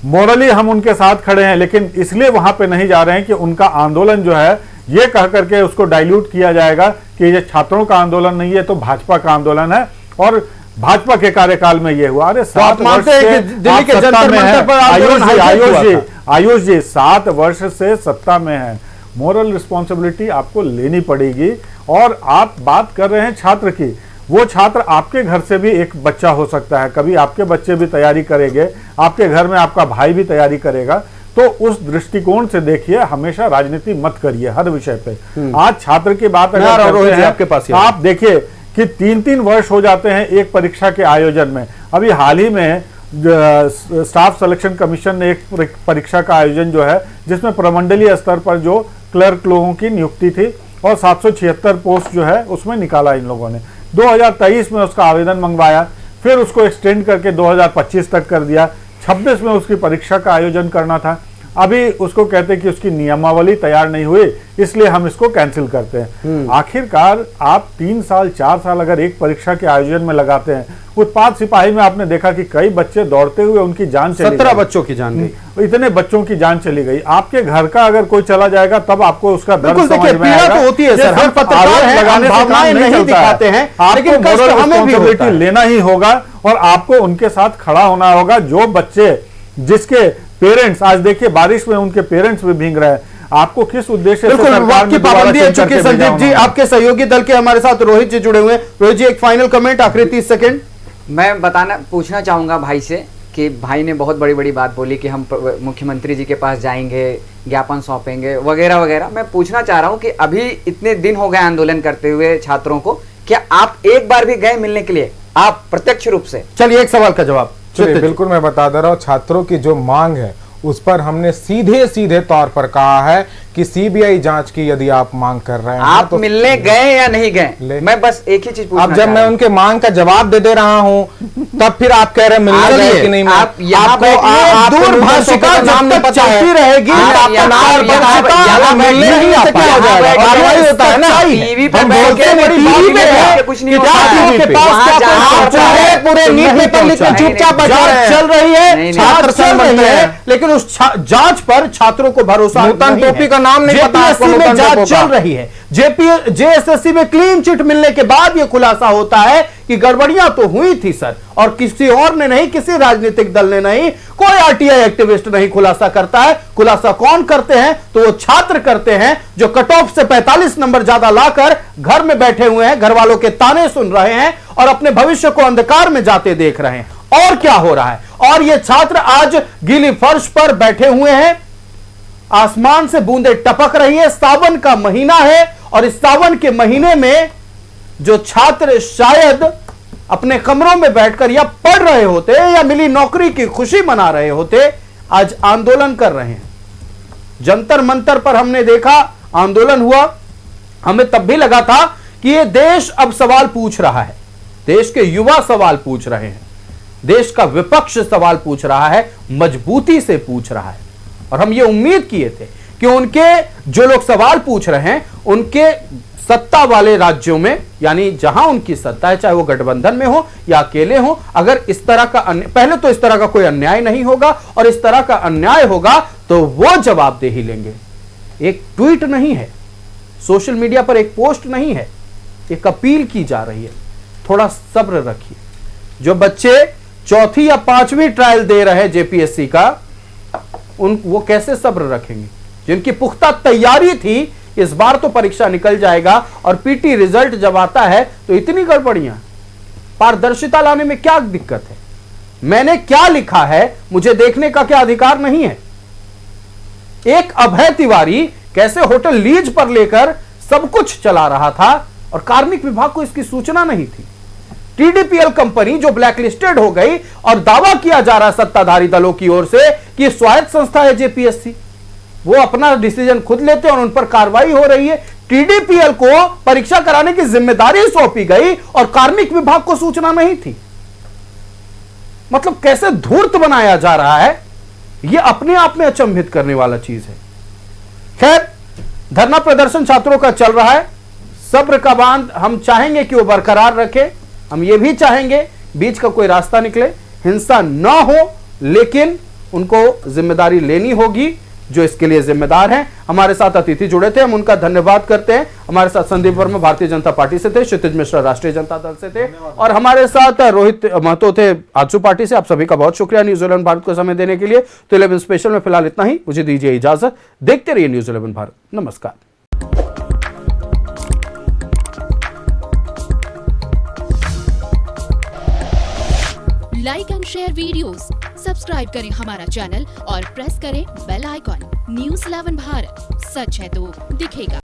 मोरली हम उनके साथ खड़े हैं, लेकिन इसलिए वहां पे नहीं जा रहे हैं कि उनका आंदोलन जो है ये कह करके उसको डाइल्यूट किया जाएगा कि ये छात्रों का आंदोलन नहीं है तो भाजपा का आंदोलन है और भाजपा के कार्यकाल में ये हुआ। अरे 7 वर्ष से दिल्ली के जंतर मंतर पर आयुष जी 7 वर्ष से सत्ता में है, मोरल रिस्पॉन्सिबिलिटी आपको लेनी पड़ेगी। और आप बात कर रहे हैं छात्र की, वो छात्र आपके घर से भी एक बच्चा हो सकता है, कभी आपके बच्चे भी तैयारी करेंगे, आपके घर में आपका भाई भी तैयारी करेगा। तो उस दृष्टिकोण से देखिए, हमेशा राजनीति मत करिए हर विषय पे। आज छात्र की बात अगर करते हैं, आपके पास आप देखिए कि 3-3 वर्ष हो जाते हैं एक परीक्षा के आयोजन में। अभी हाल ही में स्टाफ सिलेक्शन कमीशन ने एक परीक्षा का आयोजन जो है, जिसमें प्रमंडलीय स्तर पर जो क्लर्क लोगों की नियुक्ति थी और 776 पोस्ट जो है उसमें निकाला इन लोगों ने। 2023 में उसका आवेदन मंगवाया, फिर उसको एक्सटेंड करके 2025 तक कर दिया। 26 में उसकी परीक्षा का आयोजन करना था, अभी उसको कहते हैं कि उसकी नियमावली तैयार नहीं हुई, इसलिए हम इसको कैंसिल करते हैं। आखिरकार आप 3 साल 4 साल अगर एक परीक्षा के आयोजन में लगाते हैं, उत्पाद सिपाही में आपने देखा कि कई बच्चे दौड़ते हुए उनकी जान चली गई, 17 बच्चों की जान गई, इतने बच्चों की जान चली गई। आपके घर का अगर कोई चला जाएगा तब आपको उसका दर्द समझ में आएगा। तो होती है सर, हम पत्रकार हैं, हम भावनाएं नहीं दिखाते हैं, लेकिन कष्ट हमें भी होता है। लेना ही होगा और आपको उनके साथ खड़ा होना होगा। जो बच्चे जिसके पेरेंट्स, आज देखिए बारिश में उनके पेरेंट्स भी भीग रहे हैं, आपको किस उद्देश्य से वक्त की पाबंदी है। चूंकि संदीप जी आपके सहयोगी दल के हमारे साथ रोहित जी जुड़े हुए हैं। रोहित जी एक फाइनल कमेंट, आखिरी 30 सेकंड। मैं पूछना चाहूंगा भाई से कि भाई ने बहुत बड़ी बड़ी बात बोली कि हम मुख्यमंत्री जी के पास जाएंगे, ज्ञापन सौंपेंगे वगैरह वगैरह। मैं पूछना चाह रहा हूं कि अभी इतने दिन हो गए आंदोलन करते हुए छात्रों को, क्या आप एक बार भी गए मिलने के लिए, आप प्रत्यक्ष रूप से? चलिए एक सवाल का जवाब। चलिए बिल्कुल मैं बता दे रहा हूँ, छात्रों की जो मांग है उस पर हमने सीधे सीधे तौर पर कहा है कि सीबीआई जांच की यदि आप मांग कर रहे हैं। आप तो मिलने गए या नहीं गए? मैं बस एक ही चीज पूछना अब जब मैं उनके मांग का जवाब दे रहा हूँ तब फिर आप कह रहे हैं मिलने गए कि नहीं? आप यहाँ दूरभाषिका जब तक चलती रहेगी पूरे न्यूज़ पेपर लिखकर चुपचाप चल रही है, छात्र चल रही है, लेकिन उस जांच पर छात्रों को भरोसा टोपी का नाम नहीं पता। जेपीएससी में जांच चल रही है, जेएसएससी में क्लीन चिट मिलने के बाद यह खुलासा होता है कि गड़बड़ियां तो हुई थी सर, और किसी और ने नहीं, किसी राजनीतिक दल ने नहीं, कोई आरटीआई एक्टिविस्ट नहीं खुलासा करता है। खुलासा कौन करते हैं? तो वो छात्र करते हैं जो कट ऑफ से 45 नंबर ज्यादा लाकर घर में बैठे हुए हैं, घर वालों के ताने सुन रहे हैं और अपने भविष्य को अंधकार में जाते देख रहे हैं। और क्या हो रहा है? और ये छात्र आज गीली फर्श पर बैठे हुए हैं, आसमान से बूंदें टपक रही है, सावन का महीना है, और इस सावन के महीने में जो छात्र शायद अपने कमरों में बैठकर या पढ़ रहे होते या मिली नौकरी की खुशी मना रहे होते, आज आंदोलन कर रहे हैं। जंतर मंतर पर हमने देखा आंदोलन हुआ, हमें तब भी लगा था कि यह देश अब सवाल पूछ रहा है, देश के युवा सवाल पूछ रहे हैं, देश का विपक्ष सवाल पूछ रहा है, मजबूती से पूछ रहा है। और हम ये उम्मीद किए थे कि उनके जो लोग सवाल पूछ रहे हैं, उनके सत्ता वाले राज्यों में, यानी जहां उनकी सत्ता है, चाहे वो गठबंधन में हो या अकेले हो, अगर इस तरह का पहले तो इस तरह का कोई अन्याय नहीं होगा, और इस तरह का अन्याय होगा तो वो जवाबदेही लेंगे। एक ट्वीट नहीं है, सोशल मीडिया पर एक पोस्ट नहीं है, एक अपील की जा रही है, थोड़ा सब्र रखिए। जो बच्चे चौथी या 5वीं ट्रायल दे रहे हैं जेपीएससी का, वो कैसे सब्र रखेंगे? जिनकी पुख्ता तैयारी थी, इस बार तो परीक्षा निकल जाएगा, और पीटी रिजल्ट जब आता है तो इतनी गड़बड़ियां, पारदर्शिता लाने में क्या दिक्कत है? मैंने क्या लिखा है मुझे देखने का क्या अधिकार नहीं है? एक अभय तिवारी कैसे होटल लीज पर लेकर सब कुछ चला रहा था और कार्मिक विभाग को इसकी सूचना नहीं थी। टीडीपीएल कंपनी जो ब्लैकलिस्टेड हो गई, और दावा किया जा रहा है सत्ताधारी दलों की ओर से कि स्वायत्त संस्था है जेपीएससी, वो अपना डिसीजन खुद लेते हैं और उन पर कार्रवाई हो रही है। टीडीपीएल को परीक्षा कराने की जिम्मेदारी सौंपी गई और कार्मिक विभाग को सूचना नहीं थी। मतलब कैसे धूर्त बनाया जा रहा है, यह अपने आप में अचंभित करने वाला चीज है। खैर, धरना प्रदर्शन छात्रों का चल रहा है, सब्र का बांध हम चाहेंगे कि वो बरकरार रखे, हम ये भी चाहेंगे बीच का कोई रास्ता निकले, हिंसा ना हो, लेकिन उनको जिम्मेदारी लेनी होगी जो इसके लिए जिम्मेदार हैं। हमारे साथ अतिथि जुड़े थे, हम उनका धन्यवाद करते हैं। हमारे साथ संदीप वर्मा भारतीय जनता पार्टी से थे, क्षितिज मिश्रा राष्ट्रीय जनता दल से थे, और हमारे साथ रोहित महतो थे आजसू पार्टी से। आप सभी का बहुत शुक्रिया न्यूज़ 11 भारत को समय देने के लिए। तो 11 स्पेशल में फिलहाल इतना ही, मुझे दीजिए इजाजत। देखते रहिए न्यूज़ 11 भारत। नमस्कार। Like and share videos, subscribe करें हमारा चैनल और प्रेस करें बेल आइकॉन। न्यूज़ 11 भारत, सच है तो दिखेगा।